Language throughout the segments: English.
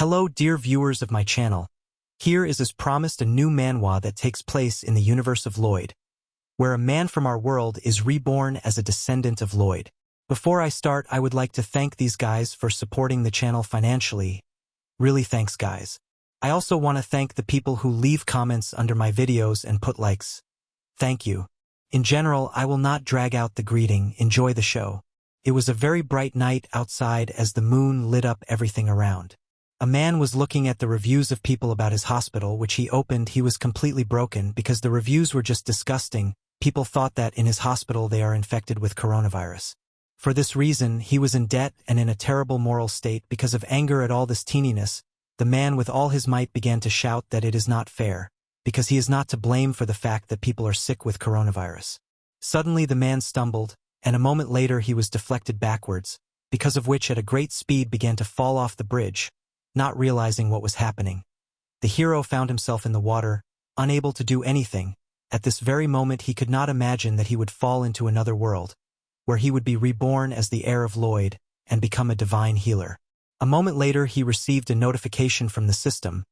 Hello dear viewers of my channel. Here is as promised a new manhwa that takes place in the universe of Lloyd, where a man from our world is reborn as a descendant of Lloyd. Before I start, I would like to thank these guys for supporting the channel financially. Really thanks guys. I also want to thank the people who leave comments under my videos and put likes. Thank you. In general, I will not drag out the greeting. Enjoy the show. It was a very bright night outside as the moon lit up everything around. A man was looking at the reviews of people about his hospital, which he opened. He was completely broken because the reviews were just disgusting. People thought that in his hospital they are infected with coronavirus. For this reason, he was in debt and in a terrible moral state because of anger at all this teeniness. The man with all his might began to shout that it is not fair, because he is not to blame for the fact that people are sick with coronavirus. Suddenly the man stumbled, and a moment later he was deflected backwards, because of which at a great speed began to fall off the bridge, not realizing what was happening. The hero found himself in the water, unable to do anything. At this very moment he could not imagine that he would fall into another world, where he would be reborn as the heir of Lloyd and become a divine healer. A moment later he received a notification from the system,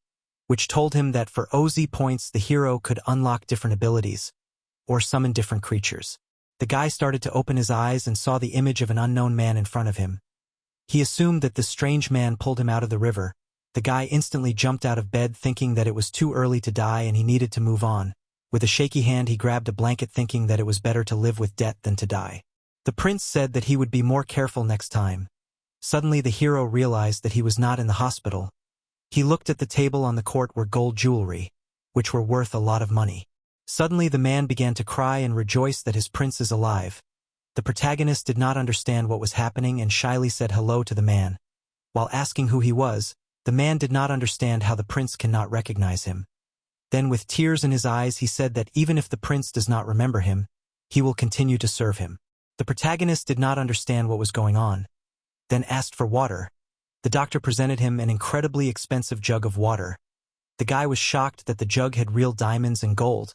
which told him that for OZ points the hero could unlock different abilities, or summon different creatures. The guy started to open his eyes and saw the image of an unknown man in front of him. He assumed that this strange man pulled him out of the river. The guy instantly jumped out of bed thinking that it was too early to die and he needed to move on. With a shaky hand he grabbed a blanket thinking that it was better to live with debt than to die. The prince said that he would be more careful next time. Suddenly the hero realized that he was not in the hospital. He looked at the table on the court where gold jewelry, which were worth a lot of money. Suddenly the man began to cry and rejoice that his prince is alive. The protagonist did not understand what was happening and shyly said hello to the man. While asking who he was, the man did not understand how the prince cannot recognize him. Then with tears in his eyes he said that even if the prince does not remember him, he will continue to serve him. The protagonist did not understand what was going on, then asked for water. The doctor presented him an incredibly expensive jug of water. The guy was shocked that the jug had real diamonds and gold,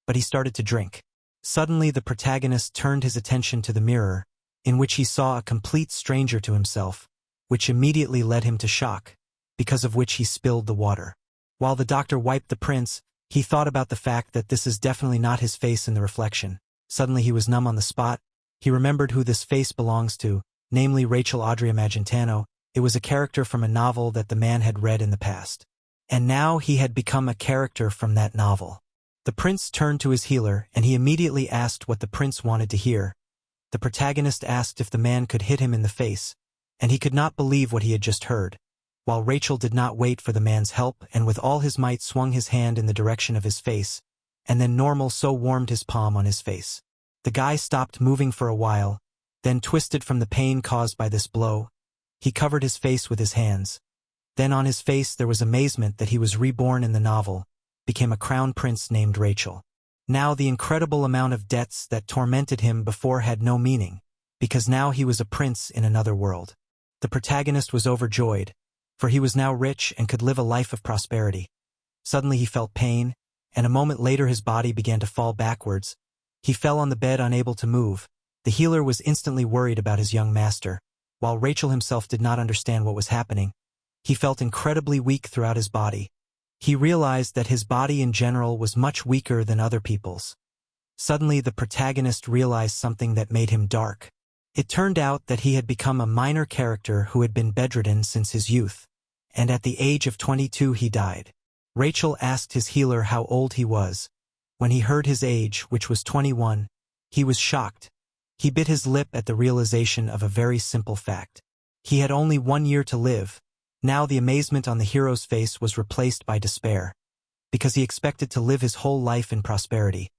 but he started to drink. Suddenly the protagonist turned his attention to the mirror, in which he saw a complete stranger to himself, which immediately led him to shock, because of which he spilled the water. While the doctor wiped the prince, he thought about the fact that this is definitely not his face in the reflection. Suddenly he was numb on the spot. He remembered who this face belongs to, namely Rachel Audrey Magentano. It was a character from a novel that the man had read in the past. And now he had become a character from that novel. The prince turned to his healer and he immediately asked what the prince wanted to hear. The protagonist asked if the man could hit him in the face, and he could not believe what he had just heard. While Rachel did not wait for the man's help and with all his might swung his hand in the direction of his face, and then normal so warmed his palm on his face. The guy stopped moving for a while, then twisted from the pain caused by this blow. He covered his face with his hands. Then on his face there was amazement that he was reborn in the novel, became a crown prince named Rachel. Now the incredible amount of debts that tormented him before had no meaning, because now he was a prince in another world. The protagonist was overjoyed, for he was now rich and could live a life of prosperity. Suddenly he felt pain, and a moment later his body began to fall backwards. He fell on the bed unable to move. The healer was instantly worried about his young master. While Rachel himself did not understand what was happening, he felt incredibly weak throughout his body. He realized that his body in general was much weaker than other people's. Suddenly the protagonist realized something that made him dark. It turned out that he had become a minor character who had been bedridden since his youth, and at the age of 22 he died. Rachel asked his healer how old he was. When he heard his age, which was 21, he was shocked. He bit his lip at the realization of a very simple fact. He had only 1 year to live. Now the amazement on the hero's face was replaced by despair, because he expected to live his whole life in prosperity,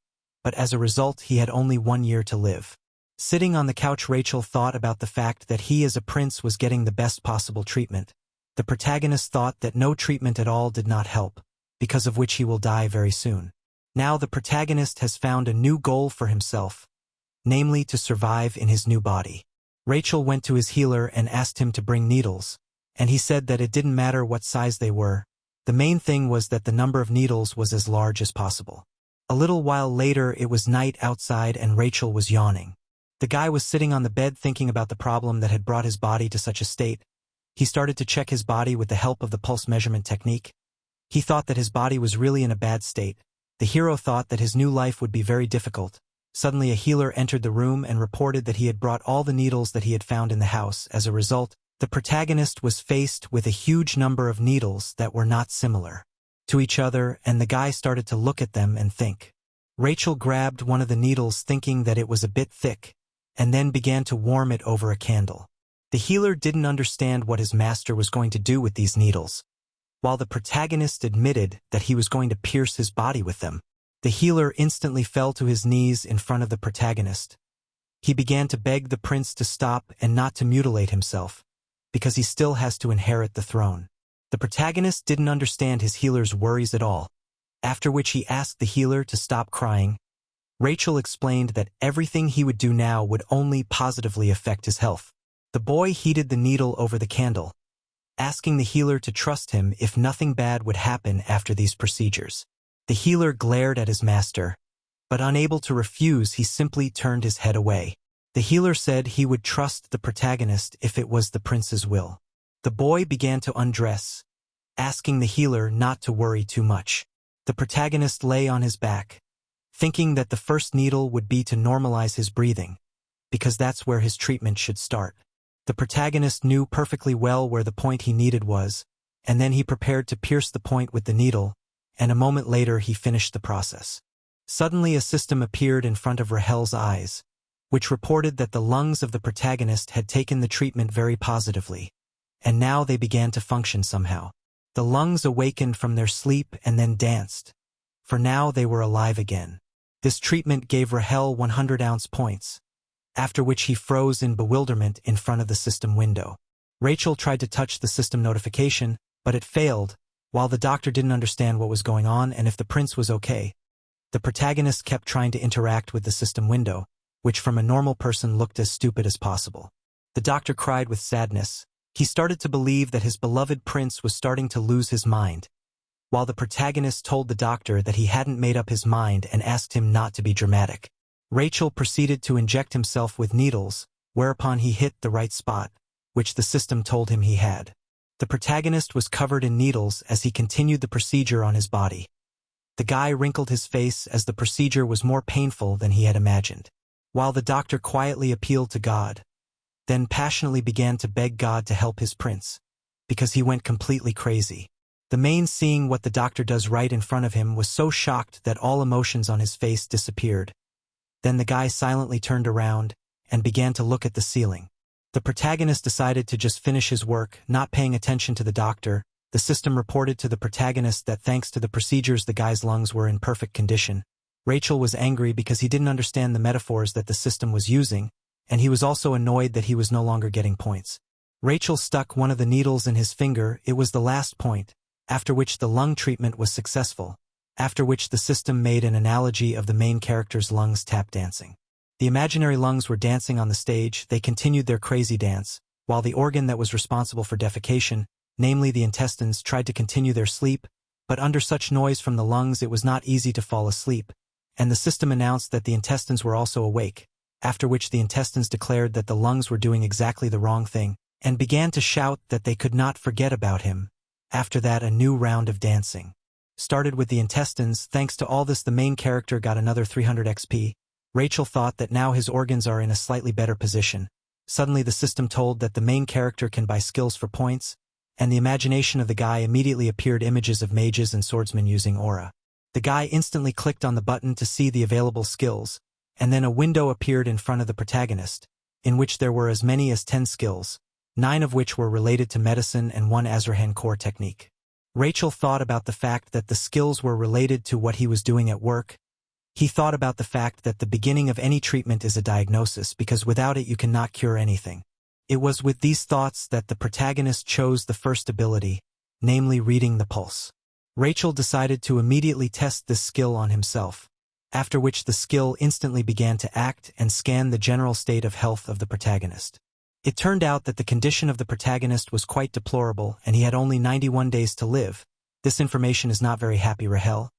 but as a result he had only 1 year to live. Sitting on the couch, Rachel thought about the fact that he as a prince was getting the best possible treatment. The protagonist thought that no treatment at all did not help, because of which he will die very soon. Now the protagonist has found a new goal for himself, namely to survive in his new body. Rachel went to his healer and asked him to bring needles, and he said that it didn't matter what size they were. The main thing was that the number of needles was as large as possible. A little while later it was night outside and Rachel was yawning. The guy was sitting on the bed thinking about the problem that had brought his body to such a state. He started to check his body with the help of the pulse measurement technique. He thought that his body was really in a bad state. The hero thought that his new life would be very difficult. Suddenly a healer entered the room and reported that he had brought all the needles that he had found in the house. As a result, the protagonist was faced with a huge number of needles that were not similar to each other, and the guy started to look at them and think. Rachel grabbed one of the needles thinking that it was a bit thick, and then began to warm it over a candle. The healer didn't understand what his master was going to do with these needles. While the protagonist admitted that he was going to pierce his body with them, the healer instantly fell to his knees in front of the protagonist. He began to beg the prince to stop and not to mutilate himself, because he still has to inherit the throne. The protagonist didn't understand his healer's worries at all, after which he asked the healer to stop crying. Rachel explained that everything he would do now would only positively affect his health. The boy heated the needle over the candle, asking the healer to trust him if nothing bad would happen after these procedures. The healer glared at his master, but unable to refuse, he simply turned his head away. The healer said he would trust the protagonist if it was the prince's will. The boy began to undress, asking the healer not to worry too much. The protagonist lay on his back, thinking that the first needle would be to normalize his breathing, because that's where his treatment should start. The protagonist knew perfectly well where the point he needed was, and then he prepared to pierce the point with the needle, and a moment later he finished the process. Suddenly a system appeared in front of Rahel's eyes, which reported that the lungs of the protagonist had taken the treatment very positively, and now they began to function somehow. The lungs awakened from their sleep and then danced, for now they were alive again. This treatment gave Rahel 100-ounce points, after which he froze in bewilderment in front of the system window. Rachel tried to touch the system notification, but it failed, while the doctor didn't understand what was going on and if the prince was okay. The protagonist kept trying to interact with the system window, which from a normal person looked as stupid as possible. The doctor cried with sadness. He started to believe that his beloved prince was starting to lose his mind, while the protagonist told the doctor that he hadn't made up his mind and asked him not to be dramatic. Rachel proceeded to inject himself with needles, whereupon he hit the right spot, which the system told him he had. The protagonist was covered in needles as he continued the procedure on his body. The guy wrinkled his face as the procedure was more painful than he had imagined, while the doctor quietly appealed to God, then passionately began to beg God to help his prince, because he went completely crazy. The man, seeing what the doctor does right in front of him, was so shocked that all emotions on his face disappeared. Then the guy silently turned around and began to look at the ceiling. The protagonist decided to just finish his work, not paying attention to the doctor. The system reported to the protagonist that thanks to the procedures the guy's lungs were in perfect condition. Rachel was angry because he didn't understand the metaphors that the system was using, and he was also annoyed that he was no longer getting points. Rachel stuck one of the needles in his finger. It was the last point, after which the lung treatment was successful, after which the system made an analogy of the main character's lungs tap dancing. The imaginary lungs were dancing on the stage. They continued their crazy dance, while the organ that was responsible for defecation, namely the intestines, tried to continue their sleep, but under such noise from the lungs it was not easy to fall asleep, and the system announced that the intestines were also awake, after which the intestines declared that the lungs were doing exactly the wrong thing, and began to shout that they could not forget about him. After that, a new round of dancing started with the intestines. Thanks to all this, the main character got another 300 XP. Rachel thought that now his organs are in a slightly better position. Suddenly the system told that the main character can buy skills for points, and the imagination of the guy immediately appeared images of mages and swordsmen using aura. The guy instantly clicked on the button to see the available skills, and then a window appeared in front of the protagonist, in which there were as many as 10 skills, 9 of which were related to medicine and 1 Azrahan core technique. Rachel thought about the fact that the skills were related to what he was doing at work. He thought about the fact that the beginning of any treatment is a diagnosis, because without it you cannot cure anything. It was with these thoughts that the protagonist chose the first ability, namely reading the pulse. Rachel decided to immediately test this skill on himself, after which the skill instantly began to act and scan the general state of health of the protagonist. It turned out that the condition of the protagonist was quite deplorable and he had only 91 days to live. This information is not very happy Rahel.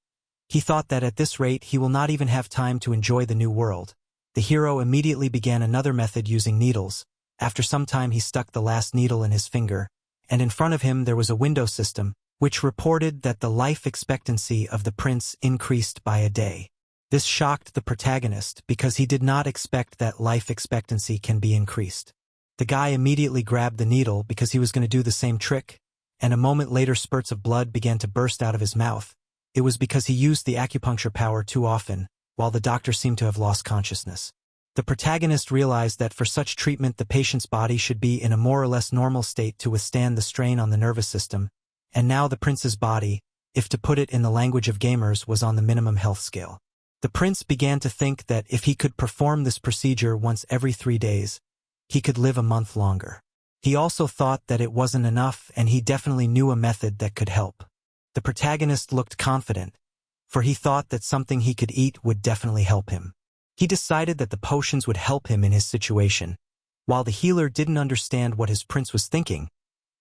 He thought that at this rate he will not even have time to enjoy the new world. The hero immediately began another method using needles. After some time he stuck the last needle in his finger, and in front of him there was a window system, which reported that the life expectancy of the prince increased by a day. This shocked the protagonist because he did not expect that life expectancy can be increased. The guy immediately grabbed the needle because he was going to do the same trick, and a moment later spurts of blood began to burst out of his mouth. It was because he used the acupuncture power too often, while the doctor seemed to have lost consciousness. The protagonist realized that for such treatment the patient's body should be in a more or less normal state to withstand the strain on the nervous system, and now the prince's body, if to put it in the language of gamers, was on the minimum health scale. The prince began to think that if he could perform this procedure once every 3 days, he could live a month longer. He also thought that it wasn't enough, and he definitely knew a method that could help. The protagonist looked confident, for he thought that something he could eat would definitely help him. He decided that the potions would help him in his situation. While the healer didn't understand what his prince was thinking,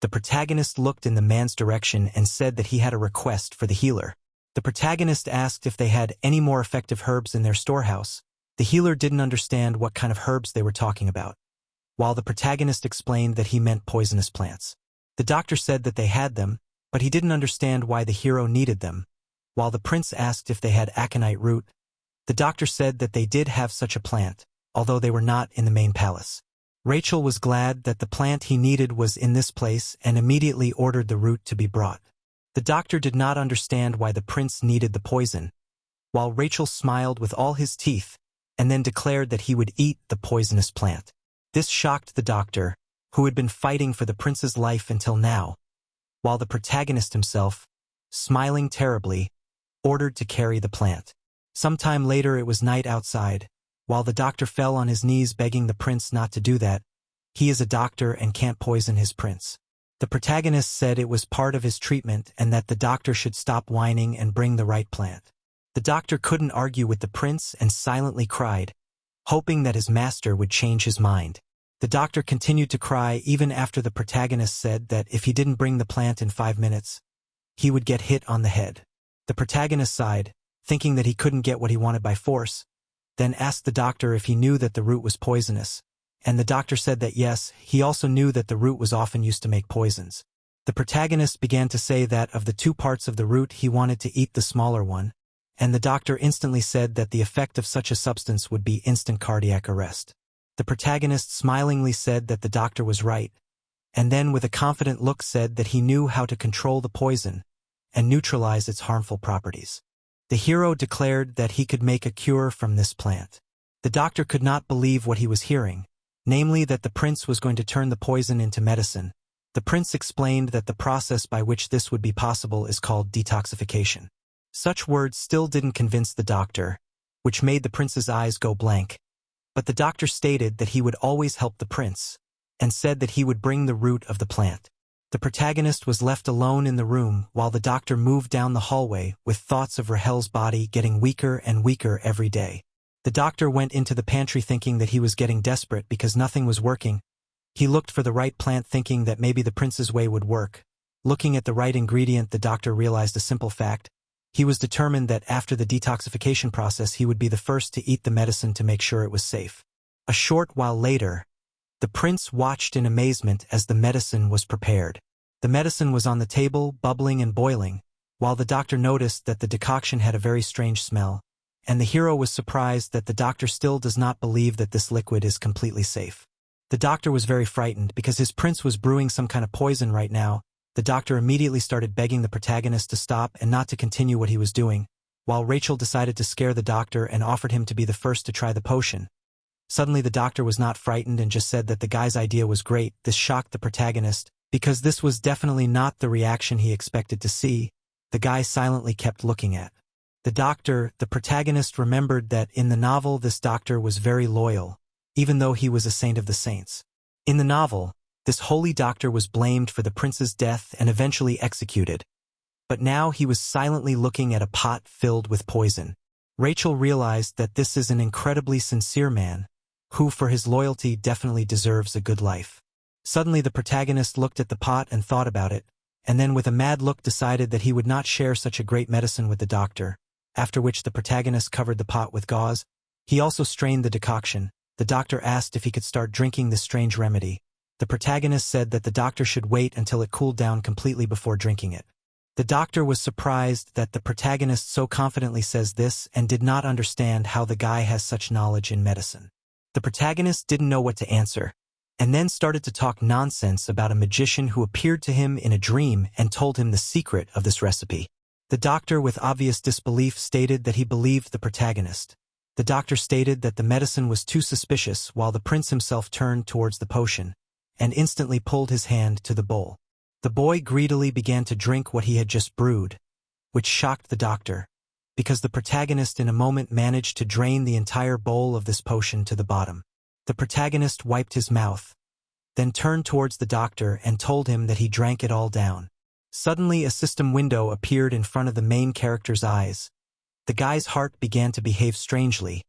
the protagonist looked in the man's direction and said that he had a request for the healer. The protagonist asked if they had any more effective herbs in their storehouse. The healer didn't understand what kind of herbs they were talking about, while the protagonist explained that he meant poisonous plants. The doctor said that they had them, but he didn't understand why the hero needed them. While the prince asked if they had aconite root, the doctor said that they did have such a plant, although they were not in the main palace. Rachel was glad that the plant he needed was in this place and immediately ordered the root to be brought. The doctor did not understand why the prince needed the poison, while Rachel smiled with all his teeth and then declared that he would eat the poisonous plant. This shocked the doctor, who had been fighting for the prince's life until now, while the protagonist himself, smiling terribly, ordered to carry the plant. Sometime later it was night outside, while the doctor fell on his knees begging the prince not to do that. He is a doctor and can't poison his prince. The protagonist said it was part of his treatment and that the doctor should stop whining and bring the right plant. The doctor couldn't argue with the prince and silently cried, hoping that his master would change his mind. The doctor continued to cry even after the protagonist said that if he didn't bring the plant in 5 minutes, he would get hit on the head. The protagonist sighed, thinking that he couldn't get what he wanted by force, then asked the doctor if he knew that the root was poisonous, and the doctor said that yes, he also knew that the root was often used to make poisons. The protagonist began to say that of the 2 parts of the root he wanted to eat the smaller one, and the doctor instantly said that the effect of such a substance would be instant cardiac arrest. The protagonist smilingly said that the doctor was right, and then with a confident look said that he knew how to control the poison and neutralize its harmful properties. The hero declared that he could make a cure from this plant. The doctor could not believe what he was hearing, namely that the prince was going to turn the poison into medicine. The prince explained that the process by which this would be possible is called detoxification. Such words still didn't convince the doctor, which made the prince's eyes go blank. But the doctor stated that he would always help the prince, and said that he would bring the root of the plant. The protagonist was left alone in the room while the doctor moved down the hallway with thoughts of Rahel's body getting weaker and weaker every day. The doctor went into the pantry thinking that he was getting desperate because nothing was working. He looked for the right plant thinking that maybe the prince's way would work. Looking at the right ingredient, the doctor realized a simple fact. He was determined that after the detoxification process he would be the first to eat the medicine to make sure it was safe. A short while later, the prince watched in amazement as the medicine was prepared. The medicine was on the table, bubbling and boiling, while the doctor noticed that the decoction had a very strange smell, and the hero was surprised that the doctor still does not believe that this liquid is completely safe. The doctor was very frightened because his prince was brewing some kind of poison right now. The doctor immediately started begging the protagonist to stop and not to continue what he was doing, while Rachel decided to scare the doctor and offered him to be the first to try the potion. Suddenly the doctor was not frightened and just said that the guy's idea was great. This shocked the protagonist, because this was definitely not the reaction he expected to see. The guy silently kept looking at the doctor. The protagonist remembered that in the novel this doctor was very loyal, even though he was a saint of the saints. In the novel, this holy doctor was blamed for the prince's death and eventually executed, but now he was silently looking at a pot filled with poison. Rachel realized that this is an incredibly sincere man, who for his loyalty definitely deserves a good life. Suddenly the protagonist looked at the pot and thought about it, and then with a mad look decided that he would not share such a great medicine with the doctor, after which the protagonist covered the pot with gauze. He also strained the decoction. The doctor asked if he could start drinking this strange remedy, The protagonist said that the doctor should wait until it cooled down completely before drinking it. The doctor was surprised that the protagonist so confidently says this and did not understand how the guy has such knowledge in medicine. The protagonist didn't know what to answer, and then started to talk nonsense about a magician who appeared to him in a dream and told him the secret of this recipe. The doctor, with obvious disbelief, stated that he believed the protagonist. The doctor stated that the medicine was too suspicious, while the prince himself turned towards the potion and instantly pulled his hand to the bowl. The boy greedily began to drink what he had just brewed, which shocked the doctor, because the protagonist in a moment managed to drain the entire bowl of this potion to the bottom. The protagonist wiped his mouth, then turned towards the doctor and told him that he drank it all down. Suddenly, a system window appeared in front of the main character's eyes. The guy's heart began to behave strangely,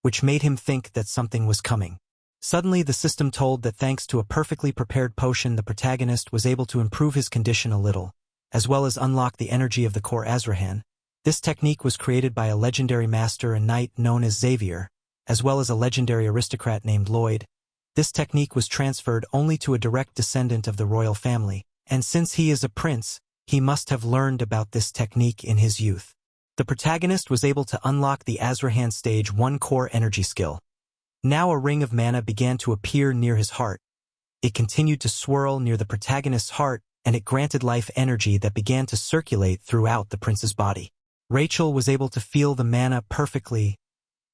which made him think that something was coming. Suddenly, the system told that thanks to a perfectly prepared potion, the protagonist was able to improve his condition a little, as well as unlock the energy of the core Azrahan. This technique was created by a legendary master and knight known as Xavier, as well as a legendary aristocrat named Lloyd. This technique was transferred only to a direct descendant of the royal family, and since he is a prince, he must have learned about this technique in his youth. The protagonist was able to unlock the Azrahan Stage 1 core energy skill. Now a ring of mana began to appear near his heart. It continued to swirl near the protagonist's heart, and it granted life energy that began to circulate throughout the prince's body. Rachel was able to feel the mana perfectly,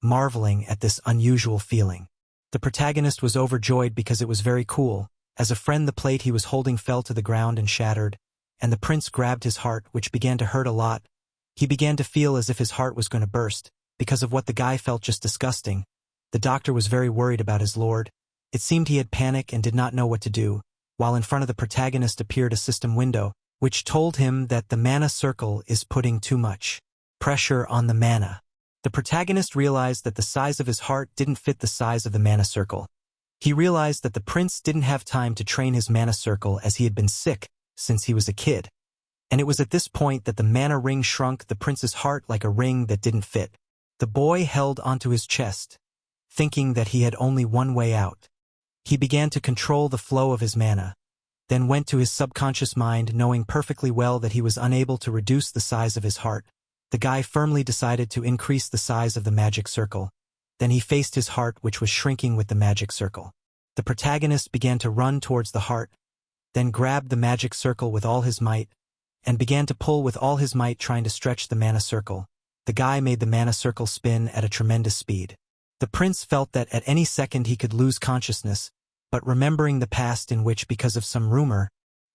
marveling at this unusual feeling. The protagonist was overjoyed because it was very cool. As a friend, the plate he was holding fell to the ground and shattered, and the prince grabbed his heart, which began to hurt a lot. He began to feel as if his heart was going to burst, because of what the guy felt just disgusting. The doctor was very worried about his lord. It seemed he had panic and did not know what to do, while in front of the protagonist appeared a system window, which told him that the mana circle is putting too much pressure on the mana. The protagonist realized that the size of his heart didn't fit the size of the mana circle. He realized that the prince didn't have time to train his mana circle as he had been sick since he was a kid. And it was at this point that the mana ring shrunk the prince's heart like a ring that didn't fit. The boy held onto his chest, thinking that he had only one way out. He began to control the flow of his mana, then went to his subconscious mind, knowing perfectly well that he was unable to reduce the size of his heart. The guy firmly decided to increase the size of the magic circle. Then he faced his heart, which was shrinking with the magic circle. The protagonist began to run towards the heart, then grabbed the magic circle with all his might, and began to pull with all his might, trying to stretch the mana circle. The guy made the mana circle spin at a tremendous speed. The prince felt that at any second he could lose consciousness, but remembering the past in which, because of some rumor,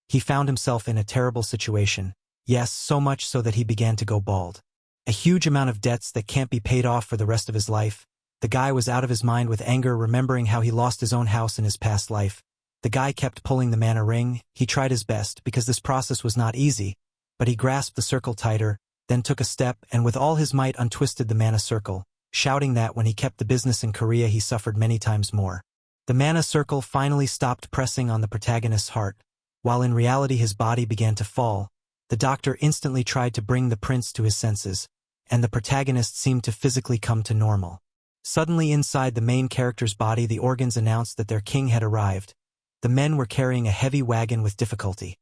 he found himself in a terrible situation. Yes, so much so that he began to go bald. A huge amount of debts that can't be paid off for the rest of his life. The guy was out of his mind with anger, remembering how he lost his own house in his past life. The guy kept pulling the mana ring. He tried his best, because this process was not easy, but he grasped the circle tighter, then took a step and with all his might untwisted the mana circle, shouting that when he kept the business in Korea he suffered many times more. The mana circle finally stopped pressing on the protagonist's heart, while in reality his body began to fall. The doctor instantly tried to bring the prince to his senses, and the protagonist seemed to physically come to normal. Suddenly, inside the main character's body, the organs announced that their king had arrived. The men were carrying a heavy wagon with difficulty.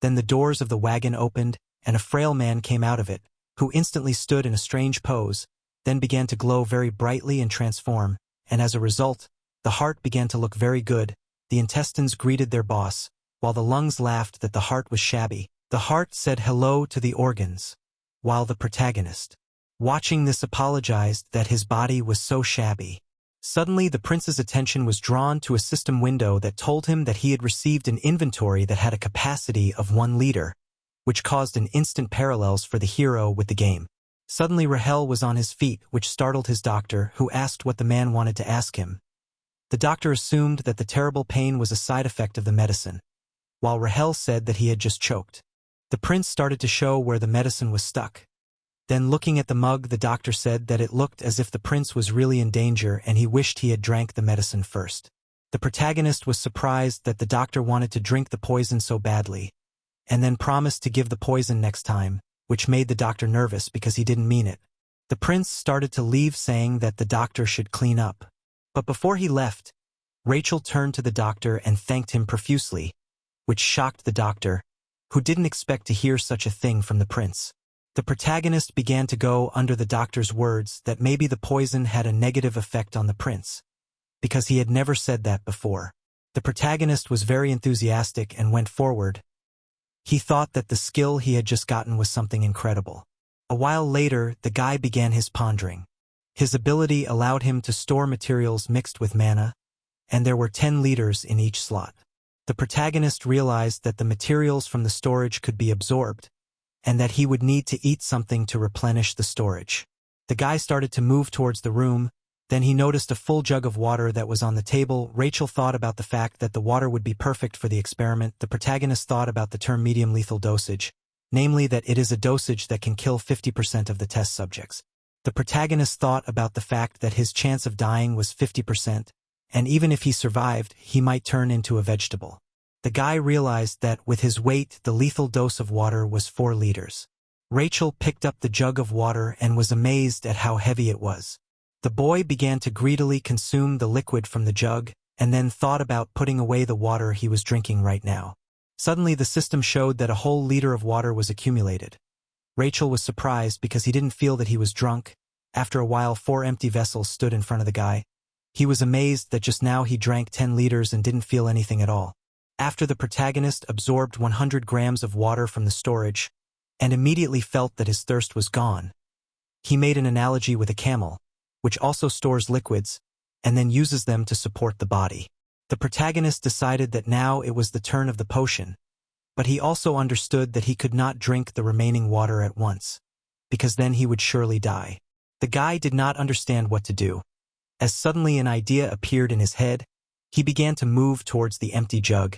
Then the doors of the wagon opened, and a frail man came out of it, who instantly stood in a strange pose, then began to glow very brightly and transform, and as a result, the heart began to look very good. The intestines greeted their boss, while the lungs laughed that the heart was shabby. The heart said hello to the organs, while the protagonist, watching this, apologized that his body was so shabby. Suddenly, the prince's attention was drawn to a system window that told him that he had received an inventory that had a capacity of 1 liter, which caused an instant parallels for the hero with the game. Suddenly, Rahel was on his feet, which startled his doctor, who asked what the man wanted to ask him. The doctor assumed that the terrible pain was a side effect of the medicine, while Rahel said that he had just choked. The prince started to show where the medicine was stuck. Then, looking at the mug, the doctor said that it looked as if the prince was really in danger and he wished he had drank the medicine first. The protagonist was surprised that the doctor wanted to drink the poison so badly, and then promised to give the poison next time, which made the doctor nervous because he didn't mean it. The prince started to leave, saying that the doctor should clean up. But before he left, Rachel turned to the doctor and thanked him profusely, which shocked the doctor, who didn't expect to hear such a thing from the prince. The protagonist began to go under the doctor's words that maybe the poison had a negative effect on the prince, because he had never said that before. The protagonist was very enthusiastic and went forward. He thought that the skill he had just gotten was something incredible. A while later, the guy began his pondering. His ability allowed him to store materials mixed with mana, and there were 10 liters in each slot. The protagonist realized that the materials from the storage could be absorbed, and that he would need to eat something to replenish the storage. The guy started to move towards the room, then he noticed a full jug of water that was on the table. Rachel thought about the fact that the water would be perfect for the experiment. The protagonist thought about the term medium lethal dosage, namely that it is a dosage that can kill 50% of the test subjects. The protagonist thought about the fact that his chance of dying was 50%, and even if he survived, he might turn into a vegetable. The guy realized that with his weight, the lethal dose of water was 4 liters. Rachel picked up the jug of water and was amazed at how heavy it was. The boy began to greedily consume the liquid from the jug, and then thought about putting away the water he was drinking right now. Suddenly the system showed that a whole liter of water was accumulated. Rachel was surprised because he didn't feel that he was drunk. After a while, 4 empty vessels stood in front of the guy. He was amazed that just now he drank 10 liters and didn't feel anything at all. After the protagonist absorbed 100 grams of water from the storage, and immediately felt that his thirst was gone, he made an analogy with a camel, which also stores liquids, and then uses them to support the body. The protagonist decided that now it was the turn of the potion, but he also understood that he could not drink the remaining water at once, because then he would surely die. The guy did not understand what to do. As suddenly an idea appeared in his head, he began to move towards the empty jug,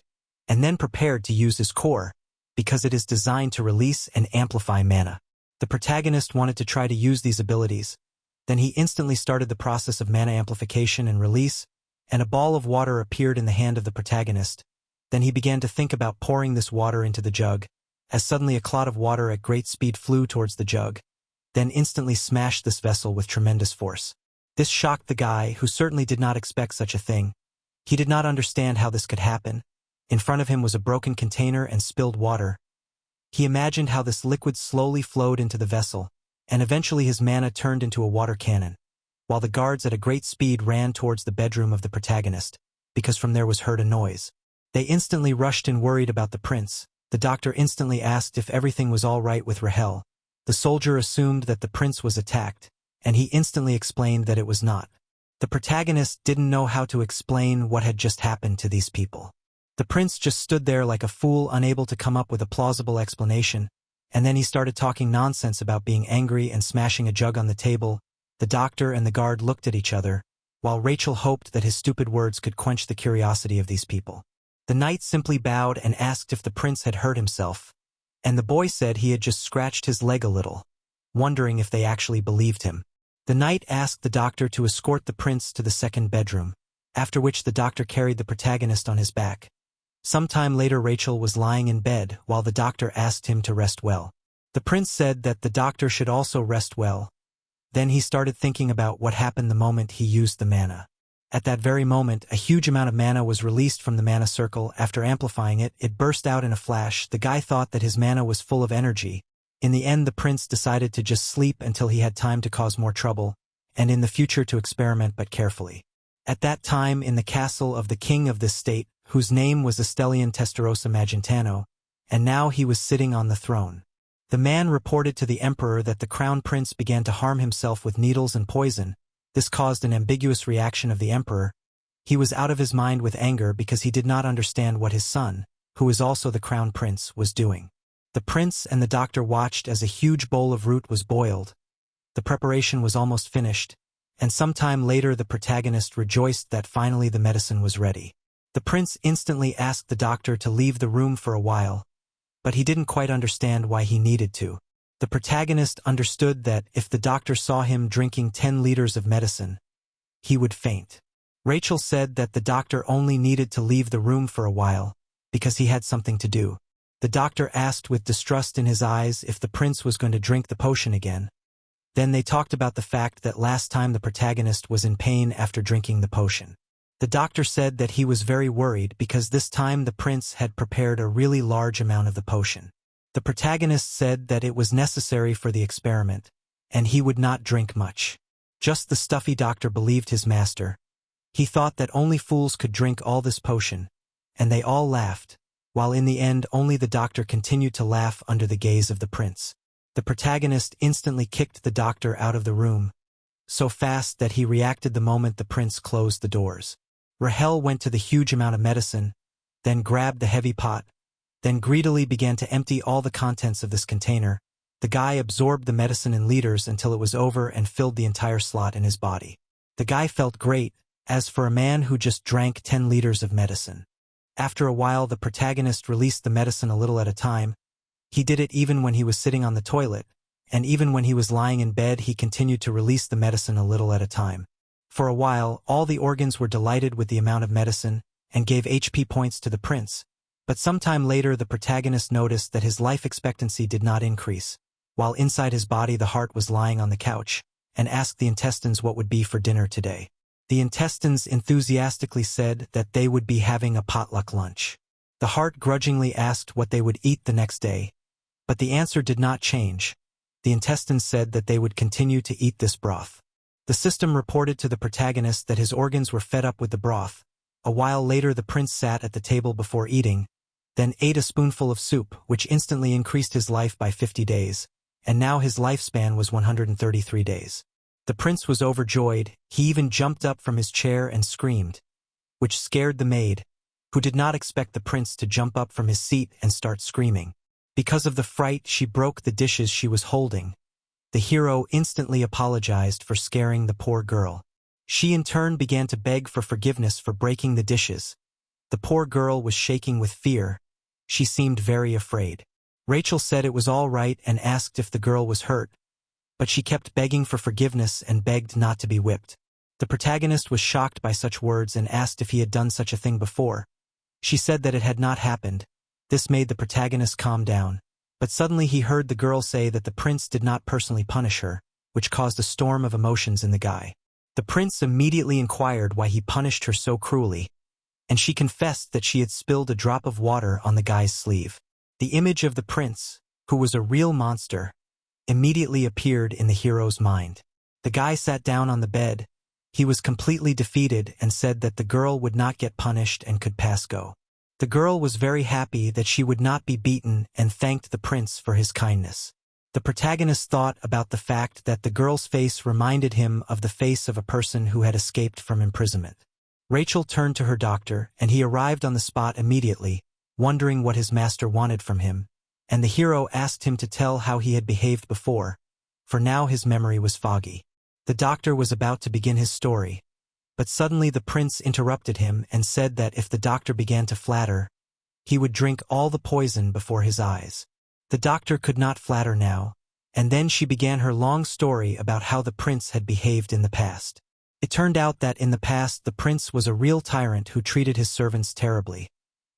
and then prepared to use his core, because it is designed to release and amplify mana. The protagonist wanted to try to use these abilities. Then he instantly started the process of mana amplification and release, and a ball of water appeared in the hand of the protagonist. Then he began to think about pouring this water into the jug, as suddenly a clot of water at great speed flew towards the jug, then instantly smashed this vessel with tremendous force. This shocked the guy, who certainly did not expect such a thing. He did not understand how this could happen. In front of him was a broken container and spilled water. He imagined how this liquid slowly flowed into the vessel, and eventually his mana turned into a water cannon, while the guards at a great speed ran towards the bedroom of the protagonist, because from there was heard a noise. They instantly rushed and worried about the prince. The doctor instantly asked if everything was all right with Rahel. The soldier assumed that the prince was attacked, and he instantly explained that it was not. The protagonist didn't know how to explain what had just happened to these people. The prince just stood there like a fool, unable to come up with a plausible explanation, and then he started talking nonsense about being angry and smashing a jug on the table. The doctor and the guard looked at each other, while Rachel hoped that his stupid words could quench the curiosity of these people. The knight simply bowed and asked if the prince had hurt himself, and the boy said he had just scratched his leg a little, wondering if they actually believed him. The knight asked the doctor to escort the prince to the second bedroom, after which the doctor carried the protagonist on his back. Sometime later, Rachel was lying in bed while the doctor asked him to rest well. The prince said that the doctor should also rest well. Then he started thinking about what happened the moment he used the mana. At that very moment, a huge amount of mana was released from the mana circle. After amplifying it, it burst out in a flash. The guy thought that his mana was full of energy. In the end, the prince decided to just sleep until he had time to cause more trouble, and in the future to experiment but carefully. At that time, in the castle of the king of this state, whose name was Estelian Testarossa Magentano, and now he was sitting on the throne. The man reported to the emperor that the crown prince began to harm himself with needles and poison. This caused an ambiguous reaction of the emperor. He was out of his mind with anger because he did not understand what his son, who is also the crown prince, was doing. The prince and the doctor watched as a huge bowl of root was boiled. The preparation was almost finished, and sometime later the protagonist rejoiced that finally the medicine was ready. The prince instantly asked the doctor to leave the room for a while, but he didn't quite understand why he needed to. The protagonist understood that if the doctor saw him drinking 10 liters of medicine, he would faint. Rachel said that the doctor only needed to leave the room for a while, because he had something to do. The doctor asked with distrust in his eyes if the prince was going to drink the potion again. Then they talked about the fact that last time the protagonist was in pain after drinking the potion. The doctor said that he was very worried because this time the prince had prepared a really large amount of the potion. The protagonist said that it was necessary for the experiment, and he would not drink much. Just the stuffy doctor believed his master. He thought that only fools could drink all this potion, and they all laughed, while in the end only the doctor continued to laugh under the gaze of the prince. The protagonist instantly kicked the doctor out of the room, so fast that he reacted the moment the prince closed the doors. Rahel went to the huge amount of medicine, then grabbed the heavy pot, then greedily began to empty all the contents of this container. The guy absorbed the medicine in liters until it was over and filled the entire slot in his body. The guy felt great, as for a man who just drank 10 liters of medicine. After a while the protagonist released the medicine a little at a time. He did it even when he was sitting on the toilet, and even when he was lying in bed he continued to release the medicine a little at a time. For a while, all the organs were delighted with the amount of medicine and gave HP points to the prince, but sometime later the protagonist noticed that his life expectancy did not increase, while inside his body the heart was lying on the couch, and asked the intestines what would be for dinner today. The intestines enthusiastically said that they would be having a potluck lunch. The heart grudgingly asked what they would eat the next day, but the answer did not change. The intestines said that they would continue to eat this broth. The system reported to the protagonist that his organs were fed up with the broth. A while later the prince sat at the table before eating, then ate a spoonful of soup, which instantly increased his life by 50 days, and now his lifespan was 133 days. The prince was overjoyed. He even jumped up from his chair and screamed, which scared the maid, who did not expect the prince to jump up from his seat and start screaming. Because of the fright, she broke the dishes she was holding. The hero instantly apologized for scaring the poor girl. She in turn began to beg for forgiveness for breaking the dishes. The poor girl was shaking with fear. She seemed very afraid. Rachel said it was all right and asked if the girl was hurt, but she kept begging for forgiveness and begged not to be whipped. The protagonist was shocked by such words and asked if he had done such a thing before. She said that it had not happened. This made the protagonist calm down. But suddenly he heard the girl say that the prince did not personally punish her, which caused a storm of emotions in the guy. The prince immediately inquired why he punished her so cruelly, and she confessed that she had spilled a drop of water on the guy's sleeve. The image of the prince, who was a real monster, immediately appeared in the hero's mind. The guy sat down on the bed. He was completely defeated and said that the girl would not get punished and could pass go. The girl was very happy that she would not be beaten and thanked the prince for his kindness. The protagonist thought about the fact that the girl's face reminded him of the face of a person who had escaped from imprisonment. Rachel turned to her doctor, and he arrived on the spot immediately, wondering what his master wanted from him, and the hero asked him to tell how he had behaved before, for now his memory was foggy. The doctor was about to begin his story, but suddenly the prince interrupted him and said that if the doctor began to flatter, he would drink all the poison before his eyes. The doctor could not flatter now, and then she began her long story about how the prince had behaved in the past. It turned out that in the past the prince was a real tyrant who treated his servants terribly,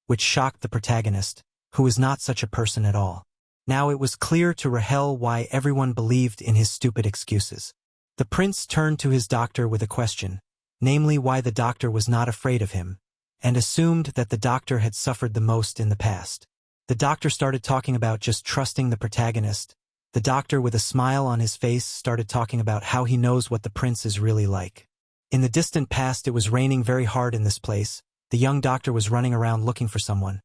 which shocked the protagonist, who was not such a person at all. Now it was clear to Rahel why everyone believed in his stupid excuses. The prince turned to his doctor with a question, namely why the doctor was not afraid of him, and assumed that the doctor had suffered the most in the past. The doctor started talking about just trusting the protagonist. The doctor, with a smile on his face, started talking about how he knows what the prince is really like. In the distant past, it was raining very hard in this place. The young doctor was running around looking for someone.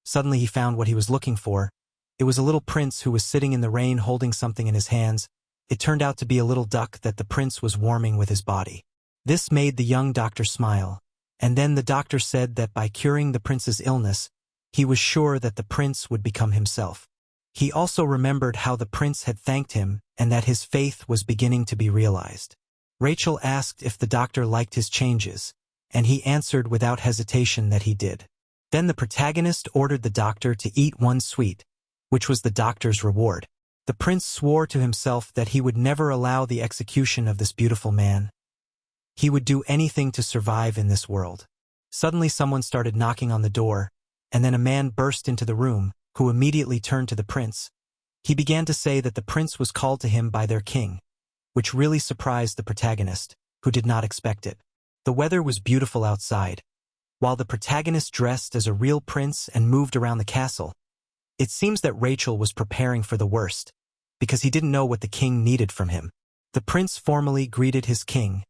Suddenly he found what he was looking for. It was a little prince who was sitting in the rain holding something in his hands. It turned out to be a little duck that the prince was warming with his body. This made the young doctor smile, and then the doctor said that by curing the prince's illness, he was sure that the prince would become himself. He also remembered how the prince had thanked him and that his faith was beginning to be realized. Rachel asked if the doctor liked his changes, and he answered without hesitation that he did. Then the protagonist ordered the doctor to eat one sweet, which was the doctor's reward. The prince swore to himself that he would never allow the execution of this beautiful man. He would do anything to survive in this world. Suddenly someone started knocking on the door, and then a man burst into the room, who immediately turned to the prince. He began to say that the prince was called to him by their king, which really surprised the protagonist, who did not expect it. The weather was beautiful outside, while the protagonist dressed as a real prince and moved around the castle. It seems that Rachel was preparing for the worst, because he didn't know what the king needed from him. The prince formally greeted his king,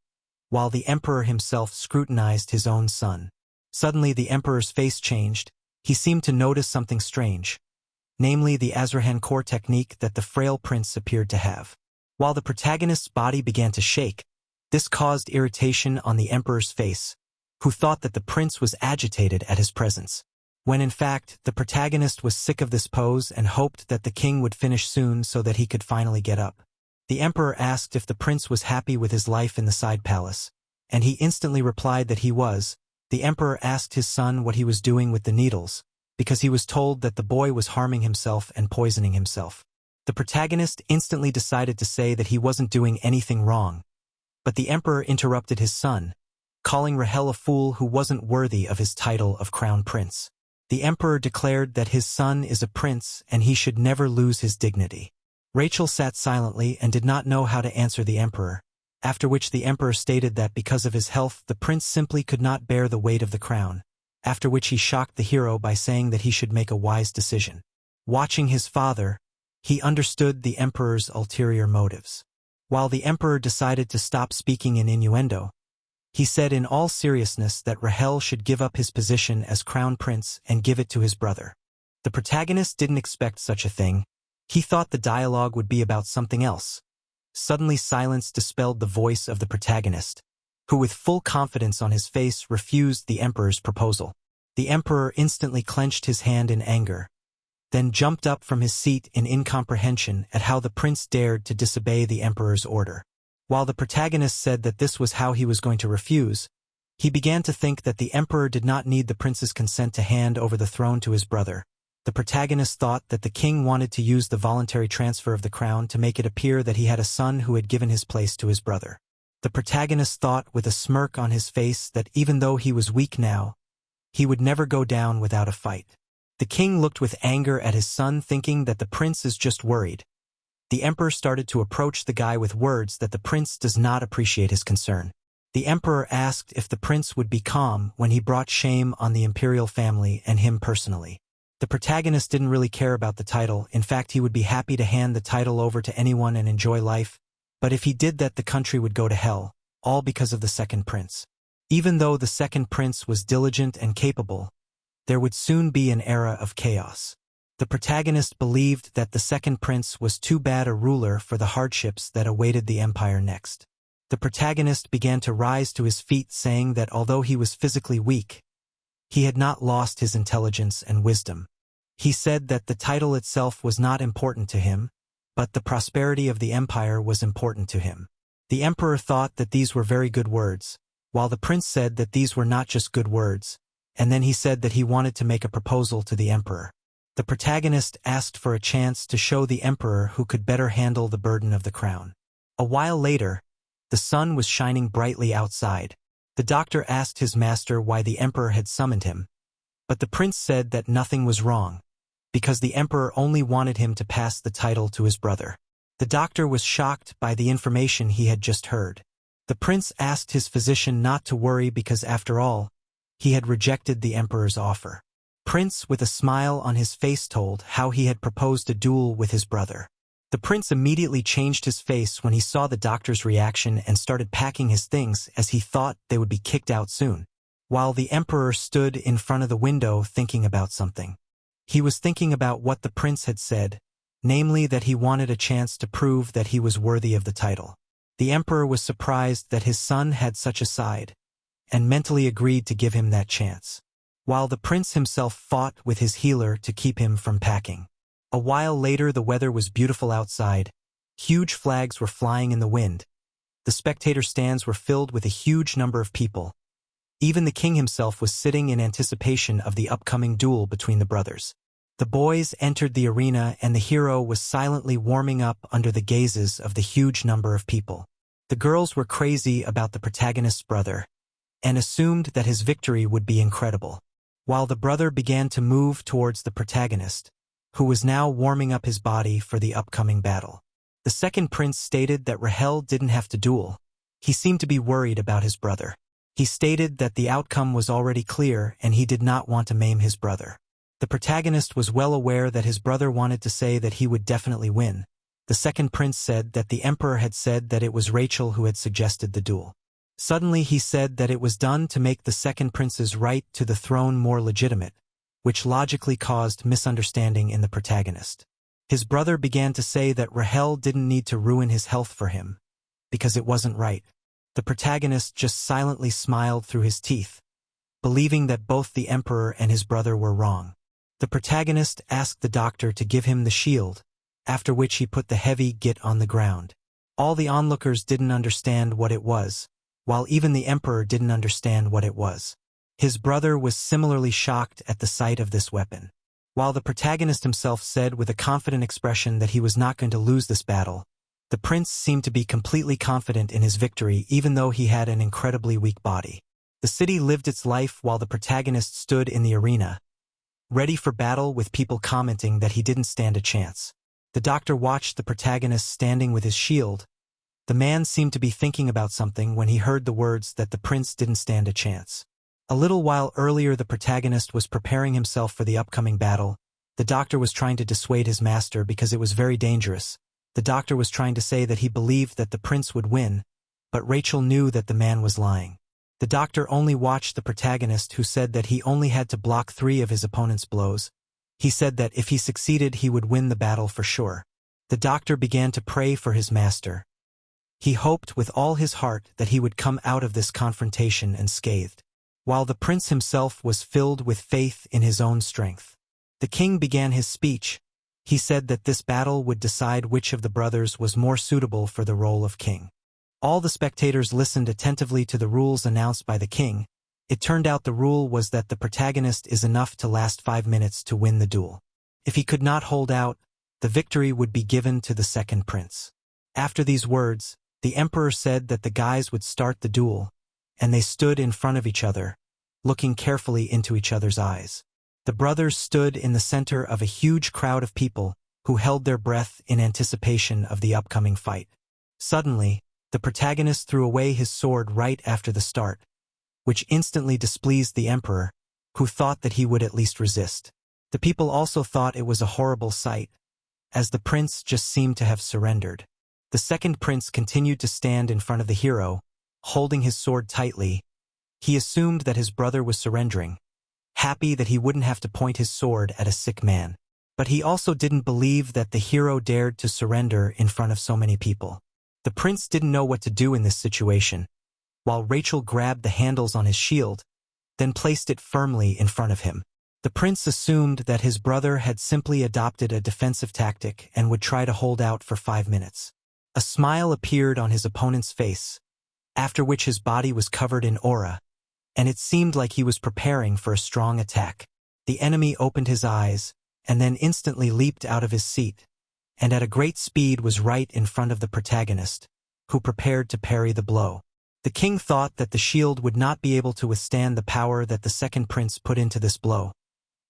while the emperor himself scrutinized his own son. Suddenly the emperor's face changed. He seemed to notice something strange, namely the Azrahan core technique that the frail prince appeared to have. While the protagonist's body began to shake, this caused irritation on the emperor's face, who thought that the prince was agitated at his presence, when in fact the protagonist was sick of this pose and hoped that the king would finish soon so that he could finally get up. The emperor asked if the prince was happy with his life in the side palace, and he instantly replied that he was. The emperor asked his son what he was doing with the needles, because he was told that the boy was harming himself and poisoning himself. The protagonist instantly decided to say that he wasn't doing anything wrong, but the emperor interrupted his son, calling Rahel a fool who wasn't worthy of his title of crown prince. The emperor declared that his son is a prince and he should never lose his dignity. Rachel sat silently and did not know how to answer the emperor, after which the emperor stated that because of his health the prince simply could not bear the weight of the crown, after which he shocked the hero by saying that he should make a wise decision. Watching his father, he understood the emperor's ulterior motives. While the emperor decided to stop speaking in innuendo, he said in all seriousness that Rahel should give up his position as crown prince and give it to his brother. The protagonist didn't expect such a thing. He thought the dialogue would be about something else. Suddenly silence dispelled the voice of the protagonist, who with full confidence on his face refused the emperor's proposal. The emperor instantly clenched his hand in anger, then jumped up from his seat in incomprehension at how the prince dared to disobey the emperor's order. While the protagonist said that this was how he was going to refuse, he began to think that the emperor did not need the prince's consent to hand over the throne to his brother. The protagonist thought that the king wanted to use the voluntary transfer of the crown to make it appear that he had a son who had given his place to his brother. The protagonist thought with a smirk on his face that even though he was weak now, he would never go down without a fight. The king looked with anger at his son, thinking that the prince is just worried. The emperor started to approach the guy with words that the prince does not appreciate his concern. The emperor asked if the prince would be calm when he brought shame on the imperial family and him personally. The protagonist didn't really care about the title. In fact, he would be happy to hand the title over to anyone and enjoy life, but if he did that the country would go to hell, all because of the second prince. Even though the second prince was diligent and capable, there would soon be an era of chaos. The protagonist believed that the second prince was too bad a ruler for the hardships that awaited the empire next. The protagonist began to rise to his feet, saying that although he was physically weak, he had not lost his intelligence and wisdom. He said that the title itself was not important to him, but the prosperity of the empire was important to him. The emperor thought that these were very good words, while the prince said that these were not just good words, and then he said that he wanted to make a proposal to the emperor. The protagonist asked for a chance to show the emperor who could better handle the burden of the crown. A while later, the sun was shining brightly outside. The doctor asked his master why the emperor had summoned him, but the prince said that nothing was wrong, because the emperor only wanted him to pass the title to his brother. The doctor was shocked by the information he had just heard. The prince asked his physician not to worry because after all, he had rejected the emperor's offer. Prince, with a smile on his face, told how he had proposed a duel with his brother. The prince immediately changed his face when he saw the doctor's reaction and started packing his things as he thought they would be kicked out soon. While the emperor stood in front of the window thinking about something. He was thinking about what the prince had said, namely that he wanted a chance to prove that he was worthy of the title. The emperor was surprised that his son had such a side, and mentally agreed to give him that chance, while the prince himself fought with his healer to keep him from packing. A while later the weather was beautiful outside. Huge flags were flying in the wind. The spectator stands were filled with a huge number of people. Even the king himself was sitting in anticipation of the upcoming duel between the brothers. The boys entered the arena and the hero was silently warming up under the gazes of the huge number of people. The girls were crazy about the protagonist's brother and assumed that his victory would be incredible, while the brother began to move towards the protagonist, who was now warming up his body for the upcoming battle. The second prince stated that Rahel didn't have to duel. He seemed to be worried about his brother. He stated that the outcome was already clear and he did not want to maim his brother. The protagonist was well aware that his brother wanted to say that he would definitely win. The second prince said that the emperor had said that it was Rachel who had suggested the duel. Suddenly he said that it was done to make the second prince's right to the throne more legitimate, which logically caused misunderstanding in the protagonist. His brother began to say that Rahel didn't need to ruin his health for him, because it wasn't right. The protagonist just silently smiled through his teeth, believing that both the emperor and his brother were wrong. The protagonist asked the doctor to give him the shield, after which he put the heavy git on the ground. All the onlookers didn't understand what it was, while even the emperor didn't understand what it was. His brother was similarly shocked at the sight of this weapon. While the protagonist himself said with a confident expression that he was not going to lose this battle, the prince seemed to be completely confident in his victory even though he had an incredibly weak body. The city lived its life while the protagonist stood in the arena, ready for battle with people commenting that he didn't stand a chance. The doctor watched the protagonist standing with his shield. The man seemed to be thinking about something when he heard the words that the prince didn't stand a chance. A little while earlier the protagonist was preparing himself for the upcoming battle. The doctor was trying to dissuade his master because it was very dangerous. The doctor was trying to say that he believed that the prince would win, but Rachel knew that the man was lying. The doctor only watched the protagonist, who said that he only had to block 3 of his opponent's blows. He said that if he succeeded he would win the battle for sure. The doctor began to pray for his master. He hoped with all his heart that he would come out of this confrontation unscathed. While the prince himself was filled with faith in his own strength. The king began his speech. He said that this battle would decide which of the brothers was more suitable for the role of king. All the spectators listened attentively to the rules announced by the king. It turned out the rule was that the protagonist is enough to last 5 minutes to win the duel. If he could not hold out, the victory would be given to the second prince. After these words, the emperor said that the guys would start the duel, and they stood in front of each other, looking carefully into each other's eyes. The brothers stood in the center of a huge crowd of people who held their breath in anticipation of the upcoming fight. Suddenly, the protagonist threw away his sword right after the start, which instantly displeased the emperor, who thought that he would at least resist. The people also thought it was a horrible sight, as the prince just seemed to have surrendered. The second prince continued to stand in front of the hero, holding his sword tightly. He assumed that his brother was surrendering, happy that he wouldn't have to point his sword at a sick man. But he also didn't believe that the hero dared to surrender in front of so many people. The prince didn't know what to do in this situation, while Rachel grabbed the handles on his shield, then placed it firmly in front of him. The prince assumed that his brother had simply adopted a defensive tactic and would try to hold out for 5 minutes. A smile appeared on his opponent's face, after which his body was covered in aura, and it seemed like he was preparing for a strong attack. The enemy opened his eyes, and then instantly leaped out of his seat, and at a great speed was right in front of the protagonist, who prepared to parry the blow. The king thought that the shield would not be able to withstand the power that the second prince put into this blow.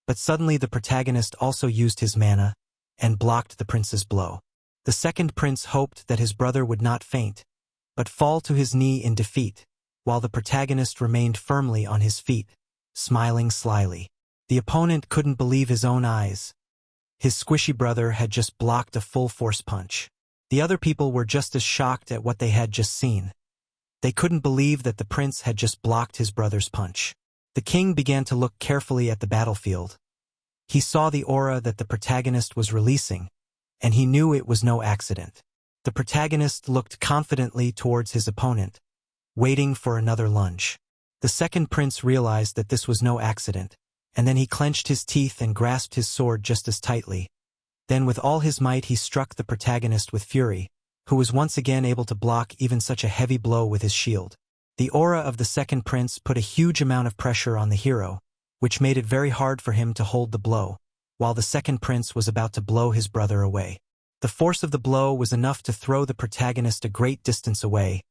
But suddenly the protagonist also used his mana, and blocked the prince's blow. The second prince hoped that his brother would not faint, but fall to his knee in defeat, while the protagonist remained firmly on his feet, smiling slyly. The opponent couldn't believe his own eyes. His squishy brother had just blocked a full-force punch. The other people were just as shocked at what they had just seen. They couldn't believe that the prince had just blocked his brother's punch. The king began to look carefully at the battlefield. He saw the aura that the protagonist was releasing, and he knew it was no accident. The protagonist looked confidently towards his opponent, waiting for another lunge. The second prince realized that this was no accident, and then he clenched his teeth and grasped his sword just as tightly. Then with all his might he struck the protagonist with fury, who was once again able to block even such a heavy blow with his shield. The aura of the second prince put a huge amount of pressure on the hero, which made it very hard for him to hold the blow, while the second prince was about to blow his brother away. The force of the blow was enough to throw the protagonist a great distance away,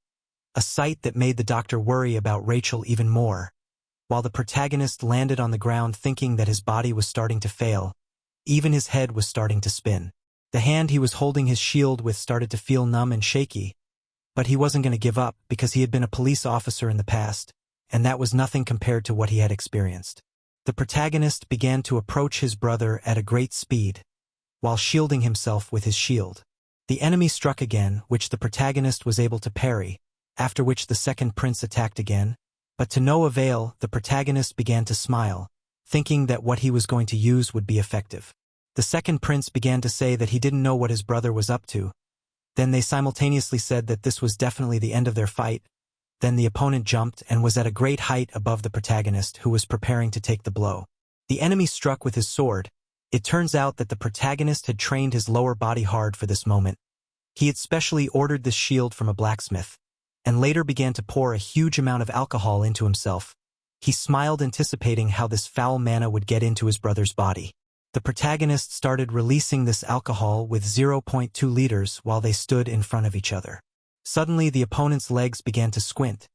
a sight that made the doctor worry about Rachel even more. While the protagonist landed on the ground thinking that his body was starting to fail, even his head was starting to spin. The hand he was holding his shield with started to feel numb and shaky, but he wasn't going to give up because he had been a police officer in the past, and that was nothing compared to what he had experienced. The protagonist began to approach his brother at a great speed, while shielding himself with his shield. The enemy struck again, which the protagonist was able to parry, after which the second prince attacked again, but to no avail. The protagonist began to smile, thinking that what he was going to use would be effective. The second prince began to say that he didn't know what his brother was up to. Then they simultaneously said that this was definitely the end of their fight. Then the opponent jumped and was at a great height above the protagonist, who was preparing to take the blow. The enemy struck with his sword. It turns out that the protagonist had trained his lower body hard for this moment. He had specially ordered this shield from a blacksmith, and later began to pour a huge amount of alcohol into himself. He smiled, anticipating how this foul mana would get into his brother's body. The protagonist started releasing this alcohol with 0.2 liters while they stood in front of each other. Suddenly the opponent's legs began to squint.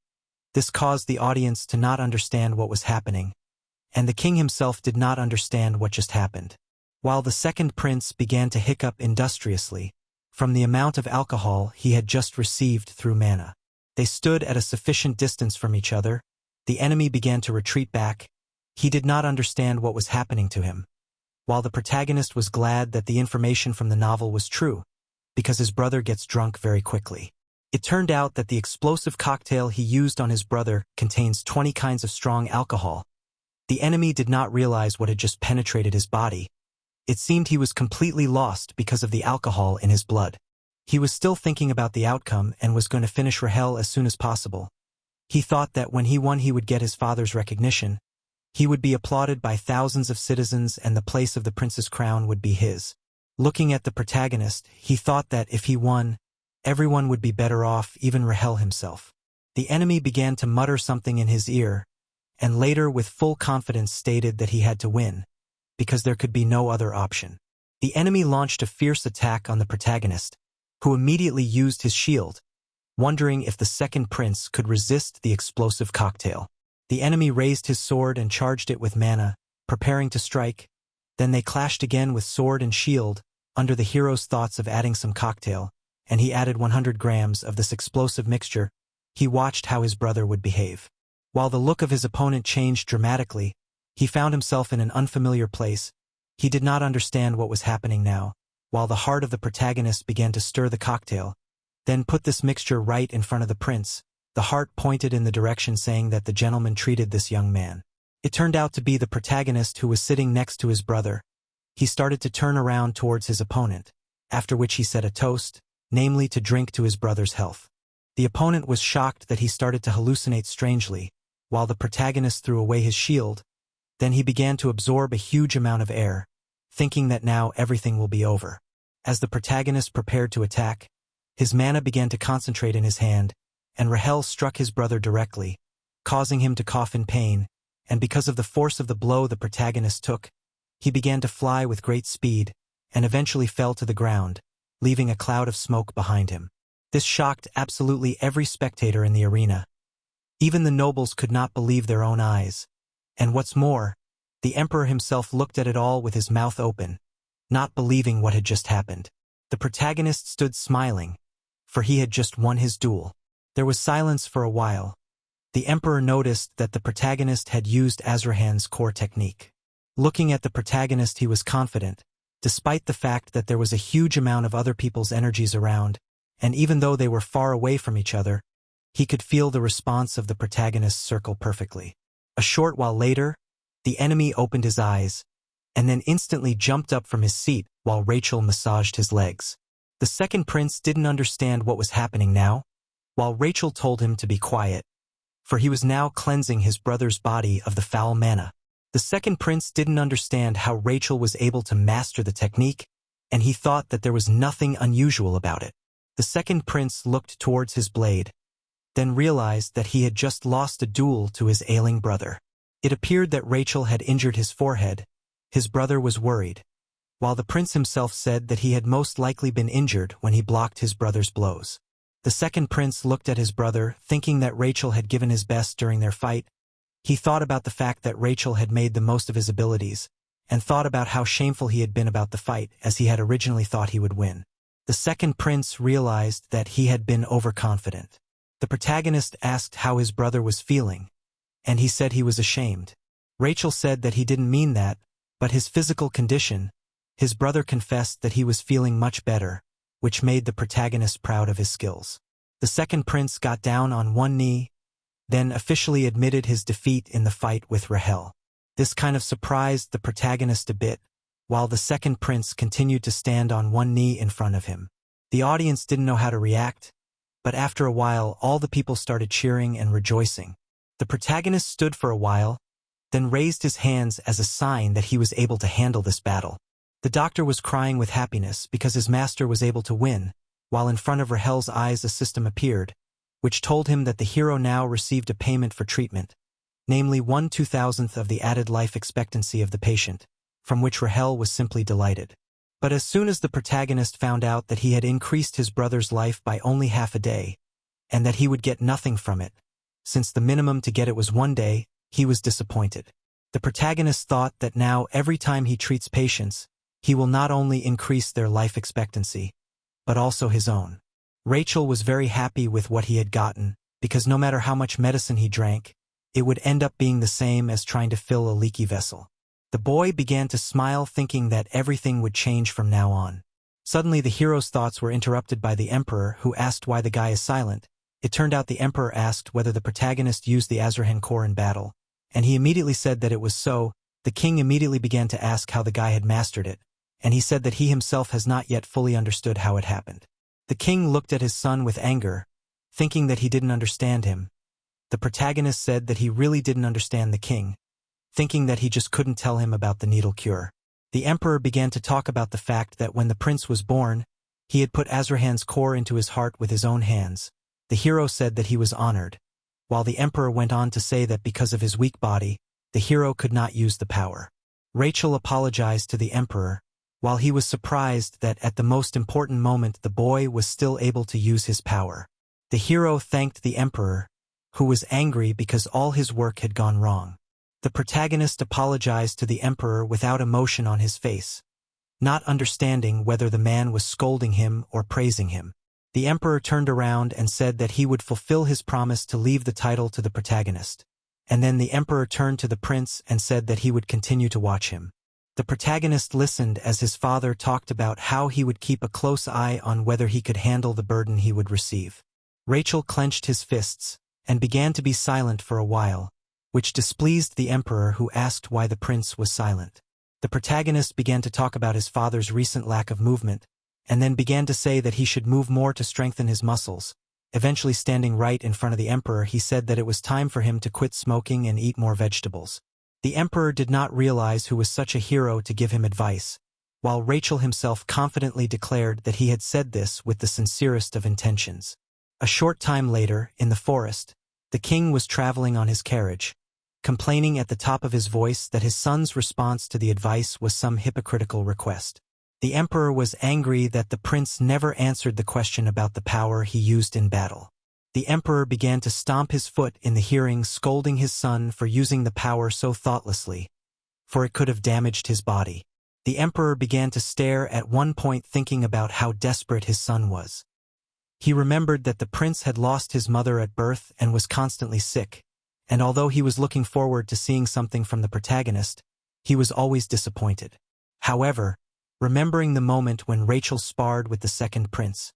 This caused the audience to not understand what was happening, and the king himself did not understand what just happened. While the second prince began to hiccup industriously from the amount of alcohol he had just received through mana. They stood at a sufficient distance from each other. The enemy began to retreat back. He did not understand what was happening to him, while the protagonist was glad that the information from the novel was true, because his brother gets drunk very quickly. It turned out that the explosive cocktail he used on his brother contains 20 kinds of strong alcohol. The enemy did not realize what had just penetrated his body. It seemed he was completely lost because of the alcohol in his blood. He was still thinking about the outcome and was going to finish Rahel as soon as possible. He thought that when he won he would get his father's recognition. He would be applauded by thousands of citizens and the place of the prince's crown would be his. Looking at the protagonist, he thought that if he won, everyone would be better off, even Rahel himself. The enemy began to mutter something in his ear, and later with full confidence stated that he had to win, because there could be no other option. The enemy launched a fierce attack on the protagonist, who immediately used his shield, wondering if the second prince could resist the explosive cocktail. The enemy raised his sword and charged it with mana, preparing to strike. Then they clashed again with sword and shield, under the hero's thoughts of adding some cocktail, and he added 100 grams of this explosive mixture. He watched how his brother would behave. While the look of his opponent changed dramatically, he found himself in an unfamiliar place. He did not understand what was happening now, while the heart of the protagonist began to stir the cocktail. Then put this mixture right in front of the prince. The heart pointed in the direction saying that the gentleman treated this young man. It turned out to be the protagonist who was sitting next to his brother. He started to turn around towards his opponent, after which he said a toast, namely to drink to his brother's health. The opponent was shocked that he started to hallucinate strangely, while the protagonist threw away his shield. Then he began to absorb a huge amount of air, thinking that now everything will be over. As the protagonist prepared to attack, his mana began to concentrate in his hand, and Rahel struck his brother directly, causing him to cough in pain, and because of the force of the blow the protagonist took, he began to fly with great speed, and eventually fell to the ground, leaving a cloud of smoke behind him. This shocked absolutely every spectator in the arena. Even the nobles could not believe their own eyes. And what's more, the emperor himself looked at it all with his mouth open, not believing what had just happened. The protagonist stood smiling, for he had just won his duel. There was silence for a while. The emperor noticed that the protagonist had used Azrahan's core technique. Looking at the protagonist, he was confident, despite the fact that there was a huge amount of other people's energies around, and even though they were far away from each other, he could feel the response of the protagonist's circle perfectly. A short while later, the enemy opened his eyes, and then instantly jumped up from his seat while Rachel massaged his legs. The second prince didn't understand what was happening now, while Rachel told him to be quiet, for he was now cleansing his brother's body of the foul mana. The second prince didn't understand how Rachel was able to master the technique, and he thought that there was nothing unusual about it. The second prince looked towards his blade, then realized that he had just lost a duel to his ailing brother. It appeared that Rachel had injured his forehead. His brother was worried, while the prince himself said that he had most likely been injured when he blocked his brother's blows. The second prince looked at his brother, thinking that Rachel had given his best during their fight. He thought about the fact that Rachel had made the most of his abilities, and thought about how shameful he had been about the fight, as he had originally thought he would win. The second prince realized that he had been overconfident. The protagonist asked how his brother was feeling, and he said he was ashamed. Rachel said that he didn't mean that, but his physical condition. His brother confessed that he was feeling much better, which made the protagonist proud of his skills. The second prince got down on one knee, then officially admitted his defeat in the fight with Rahel. This kind of surprised the protagonist a bit, while the second prince continued to stand on one knee in front of him. The audience didn't know how to react, but after a while all the people started cheering and rejoicing. The protagonist stood for a while, then raised his hands as a sign that he was able to handle this battle. The doctor was crying with happiness because his master was able to win, while in front of Rahel's eyes a system appeared, which told him that the hero now received a payment for treatment, namely 1/2000th of the added life expectancy of the patient, from which Rahel was simply delighted. But as soon as the protagonist found out that he had increased his brother's life by only half a day, and that he would get nothing from it, since the minimum to get it was 1 day, he was disappointed. The protagonist thought that now every time he treats patients, he will not only increase their life expectancy, but also his own. Rachel was very happy with what he had gotten, because no matter how much medicine he drank, it would end up being the same as trying to fill a leaky vessel. The boy began to smile, thinking that everything would change from now on. Suddenly the hero's thoughts were interrupted by the emperor, who asked why the guy is silent. It turned out the emperor asked whether the protagonist used the Azrahan core in battle, and he immediately said that it was so. The king immediately began to ask how the guy had mastered it, and he said that he himself has not yet fully understood how it happened. The king looked at his son with anger, thinking that he didn't understand him. The protagonist said that he really didn't understand the king, thinking that he just couldn't tell him about the needle cure. The emperor began to talk about the fact that when the prince was born, he had put Azrahan's core into his heart with his own hands. The hero said that he was honored, while the emperor went on to say that because of his weak body, the hero could not use the power. Rachel apologized to the emperor, while he was surprised that at the most important moment the boy was still able to use his power. The hero thanked the emperor, who was angry because all his work had gone wrong. The protagonist apologized to the emperor without emotion on his face, not understanding whether the man was scolding him or praising him. The emperor turned around and said that he would fulfill his promise to leave the title to the protagonist. And then the emperor turned to the prince and said that he would continue to watch him. The protagonist listened as his father talked about how he would keep a close eye on whether he could handle the burden he would receive. Rachel clenched his fists and began to be silent for a while, which displeased the emperor, who asked why the prince was silent. The protagonist began to talk about his father's recent lack of movement, and then began to say that he should move more to strengthen his muscles. Eventually, standing right in front of the emperor, he said that it was time for him to quit smoking and eat more vegetables. The emperor did not realize who was such a hero to give him advice, while Rachel himself confidently declared that he had said this with the sincerest of intentions. A short time later, in the forest, the king was traveling on his carriage, complaining at the top of his voice that his son's response to the advice was some hypocritical request. The emperor was angry that the prince never answered the question about the power he used in battle. The emperor began to stomp his foot in the hearing, scolding his son for using the power so thoughtlessly, for it could have damaged his body. The emperor began to stare at one point, thinking about how desperate his son was. He remembered that the prince had lost his mother at birth and was constantly sick, and although he was looking forward to seeing something from the protagonist, he was always disappointed. However, remembering the moment when Rachel sparred with the second prince,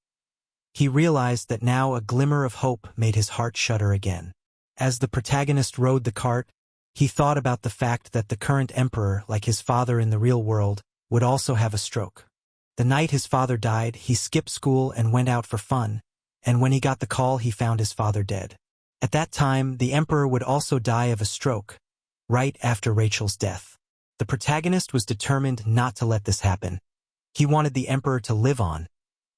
he realized that now a glimmer of hope made his heart shudder again. As the protagonist rode the cart, he thought about the fact that the current emperor, like his father in the real world, would also have a stroke. The night his father died, he skipped school and went out for fun, and when he got the call, he found his father dead. At that time, the emperor would also die of a stroke, right after Rachel's death. The protagonist was determined not to let this happen. He wanted the emperor to live on,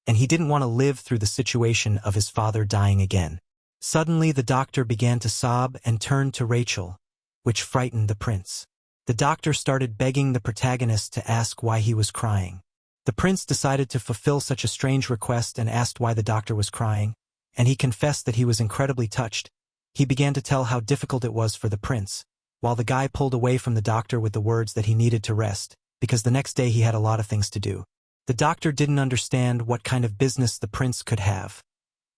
and he didn't want to live through the situation of his father dying again. Suddenly the doctor began to sob and turned to Rachel, which frightened the prince. The doctor started begging the protagonist to ask why he was crying. The prince decided to fulfill such a strange request and asked why the doctor was crying, and he confessed that he was incredibly touched. He began to tell how difficult it was for the prince, while the guy pulled away from the doctor with the words that he needed to rest, because the next day he had a lot of things to do. The doctor didn't understand what kind of business the prince could have,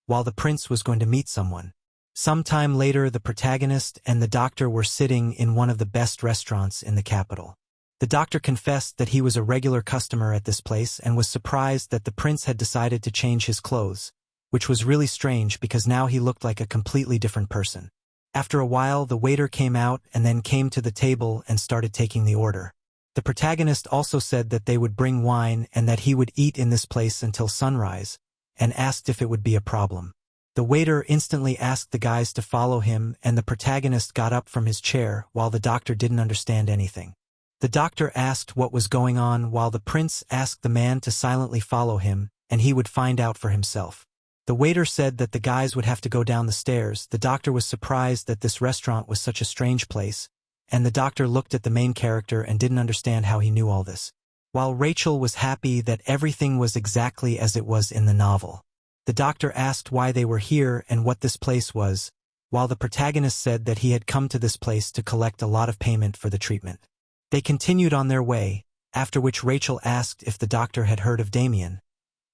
while the prince was going to meet someone. Sometime later, the protagonist and the doctor were sitting in one of the best restaurants in the capital. The doctor confessed that he was a regular customer at this place and was surprised that the prince had decided to change his clothes, which was really strange because now he looked like a completely different person. After a while, the waiter came out and then came to the table and started taking the order. The protagonist also said that they would bring wine and that he would eat in this place until sunrise, and asked if it would be a problem. The waiter instantly asked the guys to follow him, and the protagonist got up from his chair while the doctor didn't understand anything. The doctor asked what was going on while the prince asked the man to silently follow him, and he would find out for himself. The waiter said that the guys would have to go down the stairs. The doctor was surprised that this restaurant was such a strange place, and the doctor looked at the main character and didn't understand how he knew all this. While Rachel was happy that everything was exactly as it was in the novel. The doctor asked why they were here and what this place was, while the protagonist said that he had come to this place to collect a lot of payment for the treatment. They continued on their way, after which Rachel asked if the doctor had heard of Damien,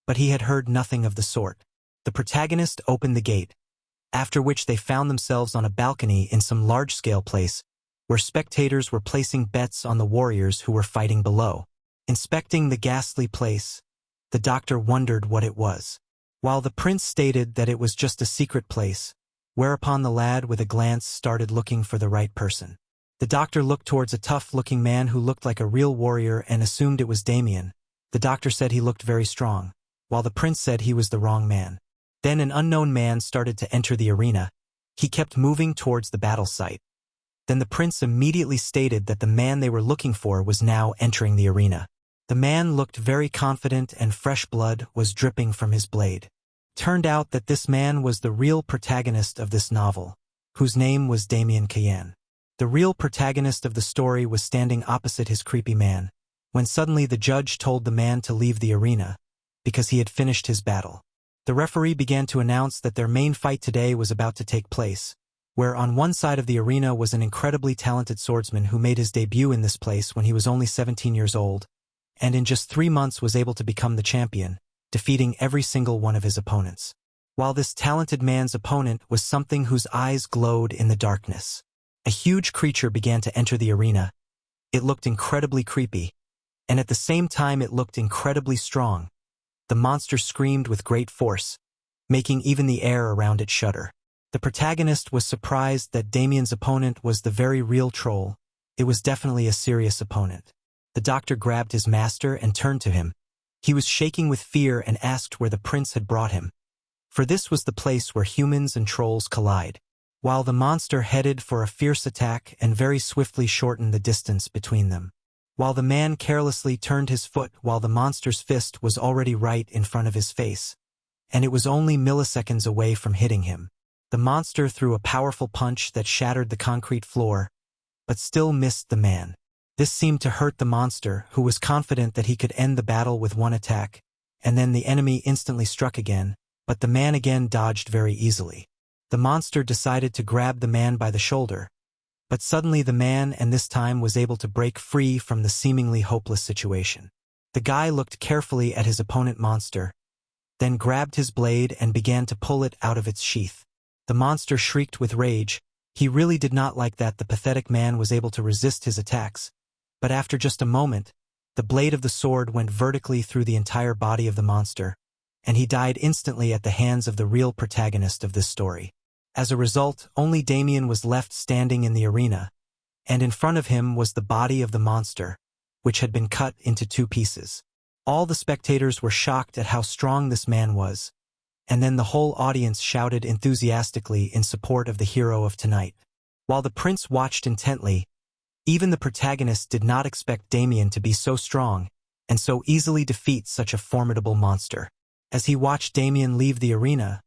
but he had heard nothing of the sort. The protagonist opened the gate, after which they found themselves on a balcony in some large-scale place, where spectators were placing bets on the warriors who were fighting below. Inspecting the ghastly place, the doctor wondered what it was, while the prince stated that it was just a secret place, whereupon the lad with a glance started looking for the right person. The doctor looked towards a tough-looking man who looked like a real warrior and assumed it was Damien. The doctor said he looked very strong, while the prince said he was the wrong man. Then an unknown man started to enter the arena. He kept moving towards the battle site. Then the prince immediately stated that the man they were looking for was now entering the arena. The man looked very confident and fresh blood was dripping from his blade. Turned out that this man was the real protagonist of this novel, whose name was Damien Cayenne. The real protagonist of the story was standing opposite his creepy man, when suddenly the judge told the man to leave the arena, because he had finished his battle. The referee began to announce that their main fight today was about to take place, where on one side of the arena was an incredibly talented swordsman who made his debut in this place when he was only 17 years old, and in just 3 months was able to become the champion, defeating every single one of his opponents. While this talented man's opponent was something whose eyes glowed in the darkness. A huge creature began to enter the arena. It looked incredibly creepy, and at the same time it looked incredibly strong. The monster screamed with great force, making even the air around it shudder. The protagonist was surprised that Damien's opponent was the very real troll. It was definitely a serious opponent. The doctor grabbed his master and turned to him. He was shaking with fear and asked where the prince had brought him. For this was the place where humans and trolls collide. While the monster headed for a fierce attack and very swiftly shortened the distance between them. While the man carelessly turned his foot while the monster's fist was already right in front of his face, and it was only milliseconds away from hitting him. The monster threw a powerful punch that shattered the concrete floor, but still missed the man. This seemed to hurt the monster, who was confident that he could end the battle with one attack, and then the enemy instantly struck again, but the man again dodged very easily. The monster decided to grab the man by the shoulder, but suddenly the man and this time was able to break free from the seemingly hopeless situation. The guy looked carefully at his opponent monster, then grabbed his blade and began to pull it out of its sheath. The monster shrieked with rage. He really did not like that the pathetic man was able to resist his attacks. But after just a moment, the blade of the sword went vertically through the entire body of the monster, and he died instantly at the hands of the real protagonist of this story. As a result, only Damien was left standing in the arena, and in front of him was the body of the monster, which had been cut into 2 pieces. All the spectators were shocked at how strong this man was, and then the whole audience shouted enthusiastically in support of the hero of tonight. While the prince watched intently, even the protagonist did not expect Damien to be so strong and so easily defeat such a formidable monster. As he watched Damien leave the arena,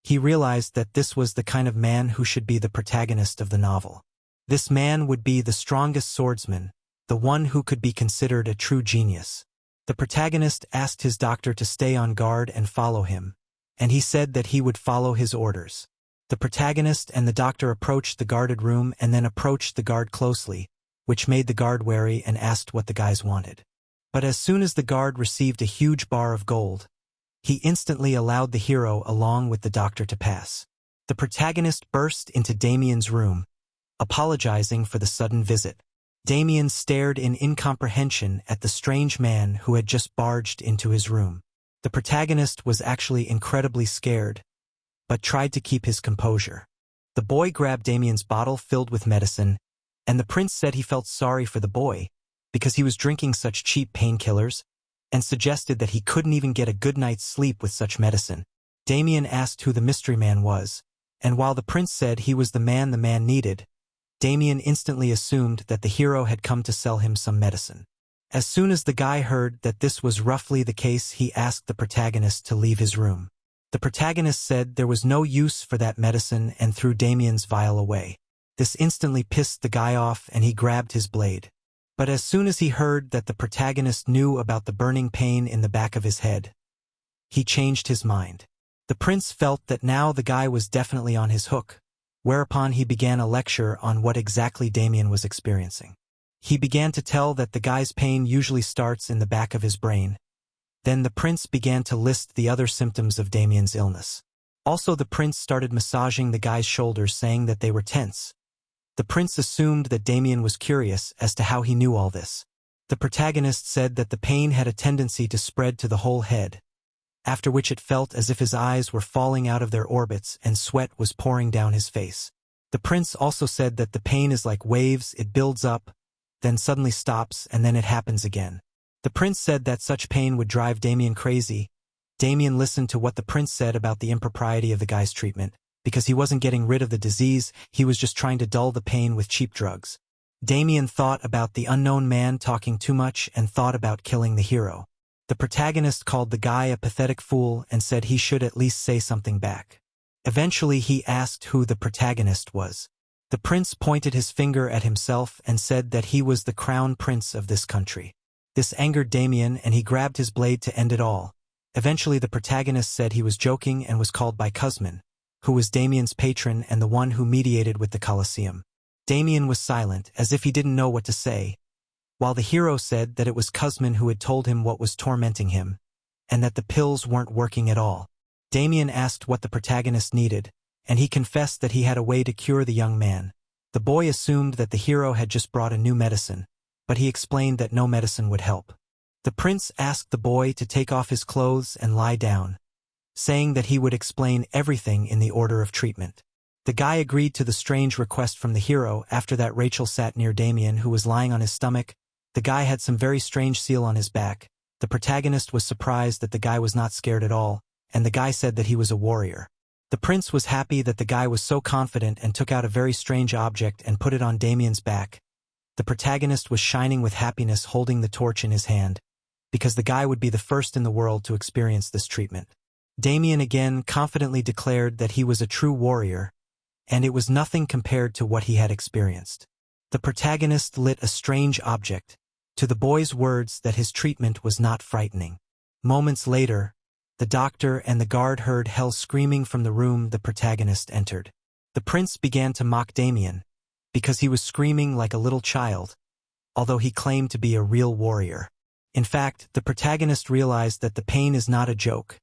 he realized that this was the kind of man who should be the protagonist of the novel. This man would be the strongest swordsman, the one who could be considered a true genius. The protagonist asked his doctor to stay on guard and follow him, and he said that he would follow his orders. The protagonist and the doctor approached the guarded room and then approached the guard closely, which made the guard wary and asked what the guys wanted. But as soon as the guard received a huge bar of gold, he instantly allowed the hero along with the doctor to pass. The protagonist burst into Damien's room, apologizing for the sudden visit. Damien stared in incomprehension at the strange man who had just barged into his room. The protagonist was actually incredibly scared, but tried to keep his composure. The boy grabbed Damien's bottle filled with medicine, and the prince said he felt sorry for the boy because he was drinking such cheap painkillers, and suggested that he couldn't even get a good night's sleep with such medicine. Damien asked who the mystery man was, and while the prince said he was the man needed, Damien instantly assumed that the hero had come to sell him some medicine. As soon as the guy heard that this was roughly the case, he asked the protagonist to leave his room. The protagonist said there was no use for that medicine and threw Damien's vial away. This instantly pissed the guy off and he grabbed his blade. But as soon as he heard that the protagonist knew about the burning pain in the back of his head, he changed his mind. The prince felt that now the guy was definitely on his hook, whereupon he began a lecture on what exactly Damien was experiencing. He began to tell that the guy's pain usually starts in the back of his brain. Then the prince began to list the other symptoms of Damien's illness. Also, the prince started massaging the guy's shoulders, saying that they were tense. The prince assumed that Damien was curious as to how he knew all this. The protagonist said that the pain had a tendency to spread to the whole head, after which it felt as if his eyes were falling out of their orbits and sweat was pouring down his face. The prince also said that the pain is like waves, it builds up, then suddenly stops, and then it happens again. The prince said that such pain would drive Damien crazy. Damien listened to what the prince said about the impropriety of the guy's treatment. Because he wasn't getting rid of the disease, he was just trying to dull the pain with cheap drugs. Damien thought about the unknown man talking too much and thought about killing the hero. The protagonist called the guy a pathetic fool and said he should at least say something back. Eventually he asked who the protagonist was. The prince pointed his finger at himself and said that he was the crown prince of this country. This angered Damien and he grabbed his blade to end it all. Eventually the protagonist said he was joking and was called by Cosmin, who was Damien's patron and the one who mediated with the Colosseum. Damien was silent, as if he didn't know what to say, while the hero said that it was Cosmin who had told him what was tormenting him, and that the pills weren't working at all. Damien asked what the protagonist needed, and he confessed that he had a way to cure the young man. The boy assumed that the hero had just brought a new medicine, but he explained that no medicine would help. The prince asked the boy to take off his clothes and lie down, saying that he would explain everything in the order of treatment. The guy agreed to the strange request from the hero. After that, Rachel sat near Damien, who was lying on his stomach. The guy had some very strange seal on his back. The protagonist was surprised that the guy was not scared at all, and the guy said that he was a warrior. The prince was happy that the guy was so confident and took out a very strange object and put it on Damien's back. The protagonist was shining with happiness, holding the torch in his hand, because the guy would be the first in the world to experience this treatment. Damien again confidently declared that he was a true warrior, and it was nothing compared to what he had experienced. The protagonist lit a strange object, to the boy's words that his treatment was not frightening. Moments later, the doctor and the guard heard hell screaming from the room the protagonist entered. The prince began to mock Damien, because he was screaming like a little child, although he claimed to be a real warrior. In fact, the protagonist realized that the pain is not a joke,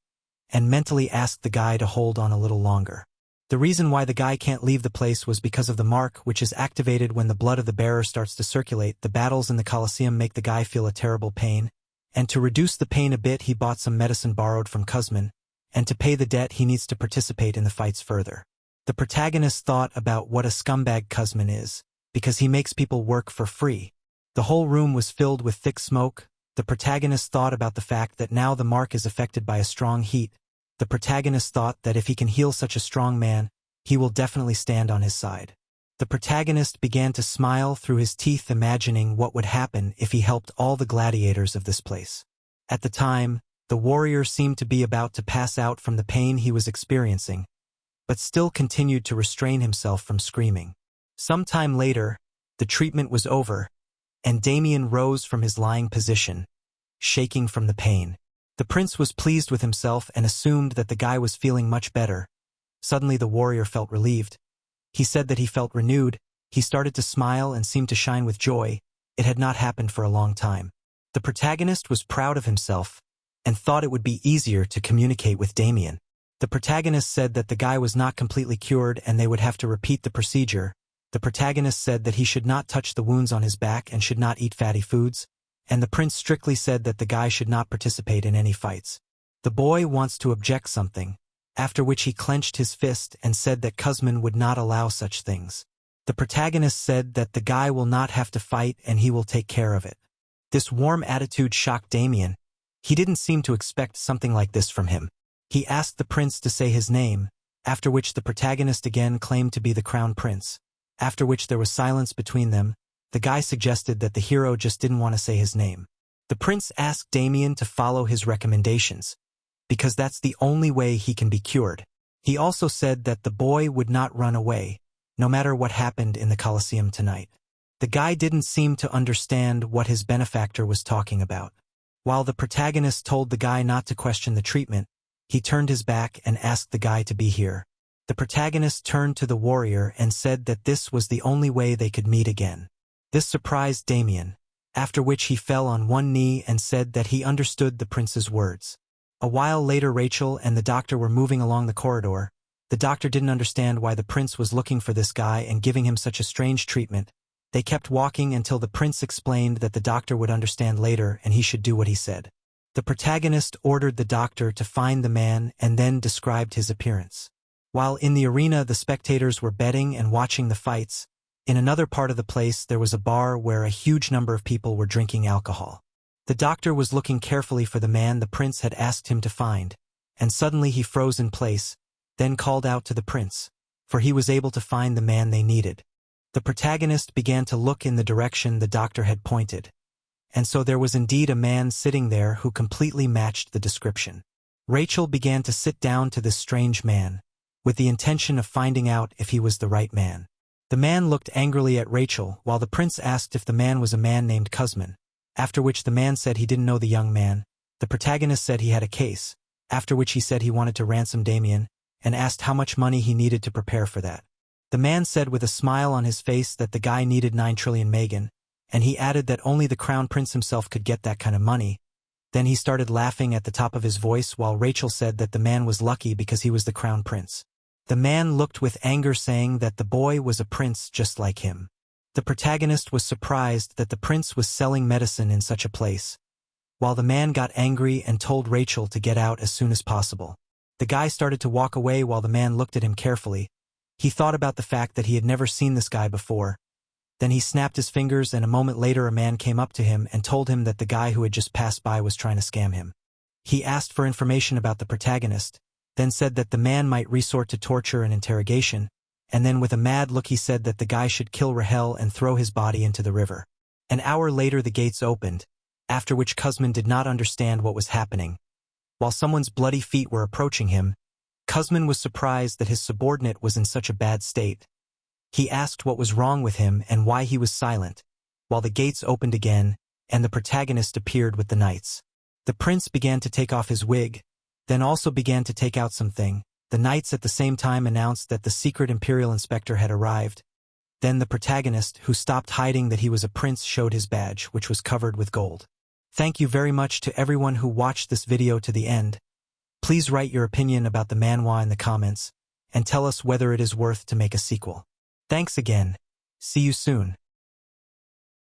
and mentally asked the guy to hold on a little longer. The reason why the guy can't leave the place was because of the mark, which is activated when the blood of the bearer starts to circulate. The battles in the Colosseum make the guy feel a terrible pain, and to reduce the pain a bit he bought some medicine borrowed from Cosmin, and to pay the debt he needs to participate in the fights further. The protagonist thought about what a scumbag Cosmin is, because he makes people work for free. The whole room was filled with thick smoke. The protagonist thought about the fact that now the mark is affected by a strong heat. The protagonist thought that if he can heal such a strong man, he will definitely stand on his side. The protagonist began to smile through his teeth, imagining what would happen if he helped all the gladiators of this place. At the time, the warrior seemed to be about to pass out from the pain he was experiencing, but still continued to restrain himself from screaming. Some time later, the treatment was over, and Damien rose from his lying position, shaking from the pain. The prince was pleased with himself and assumed that the guy was feeling much better. Suddenly the warrior felt relieved. He said that he felt renewed. He started to smile and seemed to shine with joy. It had not happened for a long time. The protagonist was proud of himself and thought it would be easier to communicate with Damien. The protagonist said that the guy was not completely cured and they would have to repeat the procedure. The protagonist said that he should not touch the wounds on his back and should not eat fatty foods, and the prince strictly said that the guy should not participate in any fights. The boy wants to object something, after which he clenched his fist and said that Kuzmin would not allow such things. The protagonist said that the guy will not have to fight and he will take care of it. This warm attitude shocked Damien. He didn't seem to expect something like this from him. He asked the prince to say his name, after which the protagonist again claimed to be the crown prince. After which there was silence between them. The guy suggested that the hero just didn't want to say his name. The prince asked Damien to follow his recommendations, because that's the only way he can be cured. He also said that the boy would not run away, no matter what happened in the Colosseum tonight. The guy didn't seem to understand what his benefactor was talking about. While the protagonist told the guy not to question the treatment, he turned his back and asked the guy to be here. The protagonist turned to the warrior and said that this was the only way they could meet again. This surprised Damien, after which he fell on one knee and said that he understood the prince's words. A while later Rachel and the doctor were moving along the corridor. The doctor didn't understand why the prince was looking for this guy and giving him such a strange treatment. They kept walking until the prince explained that the doctor would understand later and he should do what he said. The protagonist ordered the doctor to find the man and then described his appearance. While in the arena the spectators were betting and watching the fights, in another part of the place there was a bar where a huge number of people were drinking alcohol. The doctor was looking carefully for the man the prince had asked him to find, and suddenly he froze in place, then called out to the prince, for he was able to find the man they needed. The protagonist began to look in the direction the doctor had pointed, and so there was indeed a man sitting there who completely matched the description. Rachel began to sit down to this strange man, with the intention of finding out if he was the right man. The man looked angrily at Rachel while the prince asked if the man was a man named Kuzmin, after which the man said he didn't know the young man. The protagonist said he had a case, after which he said he wanted to ransom Damien, and asked how much money he needed to prepare for that. The man said with a smile on his face that the guy needed 9 trillion Megan, and he added that only the crown prince himself could get that kind of money. Then he started laughing at the top of his voice while Rachel said that the man was lucky because he was the crown prince. The man looked with anger saying that the boy was a prince just like him. The protagonist was surprised that the prince was selling medicine in such a place, while the man got angry and told Rachel to get out as soon as possible. The guy started to walk away while the man looked at him carefully. He thought about the fact that he had never seen this guy before. Then he snapped his fingers and a moment later a man came up to him and told him that the guy who had just passed by was trying to scam him. He asked for information about the protagonist, then said that the man might resort to torture and interrogation, and then with a mad look he said that the guy should kill Rahel and throw his body into the river. An hour later the gates opened, after which Kuzmin did not understand what was happening. While someone's bloody feet were approaching him, Kuzmin was surprised that his subordinate was in such a bad state. He asked what was wrong with him and why he was silent, while the gates opened again, and the protagonist appeared with the knights. The prince began to take off his wig, then also began to take out something. The knights at the same time announced that the secret imperial inspector had arrived. Then the protagonist, who stopped hiding that he was a prince, showed his badge, which was covered with gold. Thank you very much to everyone who watched this video to the end. Please write your opinion about the manhwa in the comments, and tell us whether it is worth to make a sequel. Thanks again. See you soon.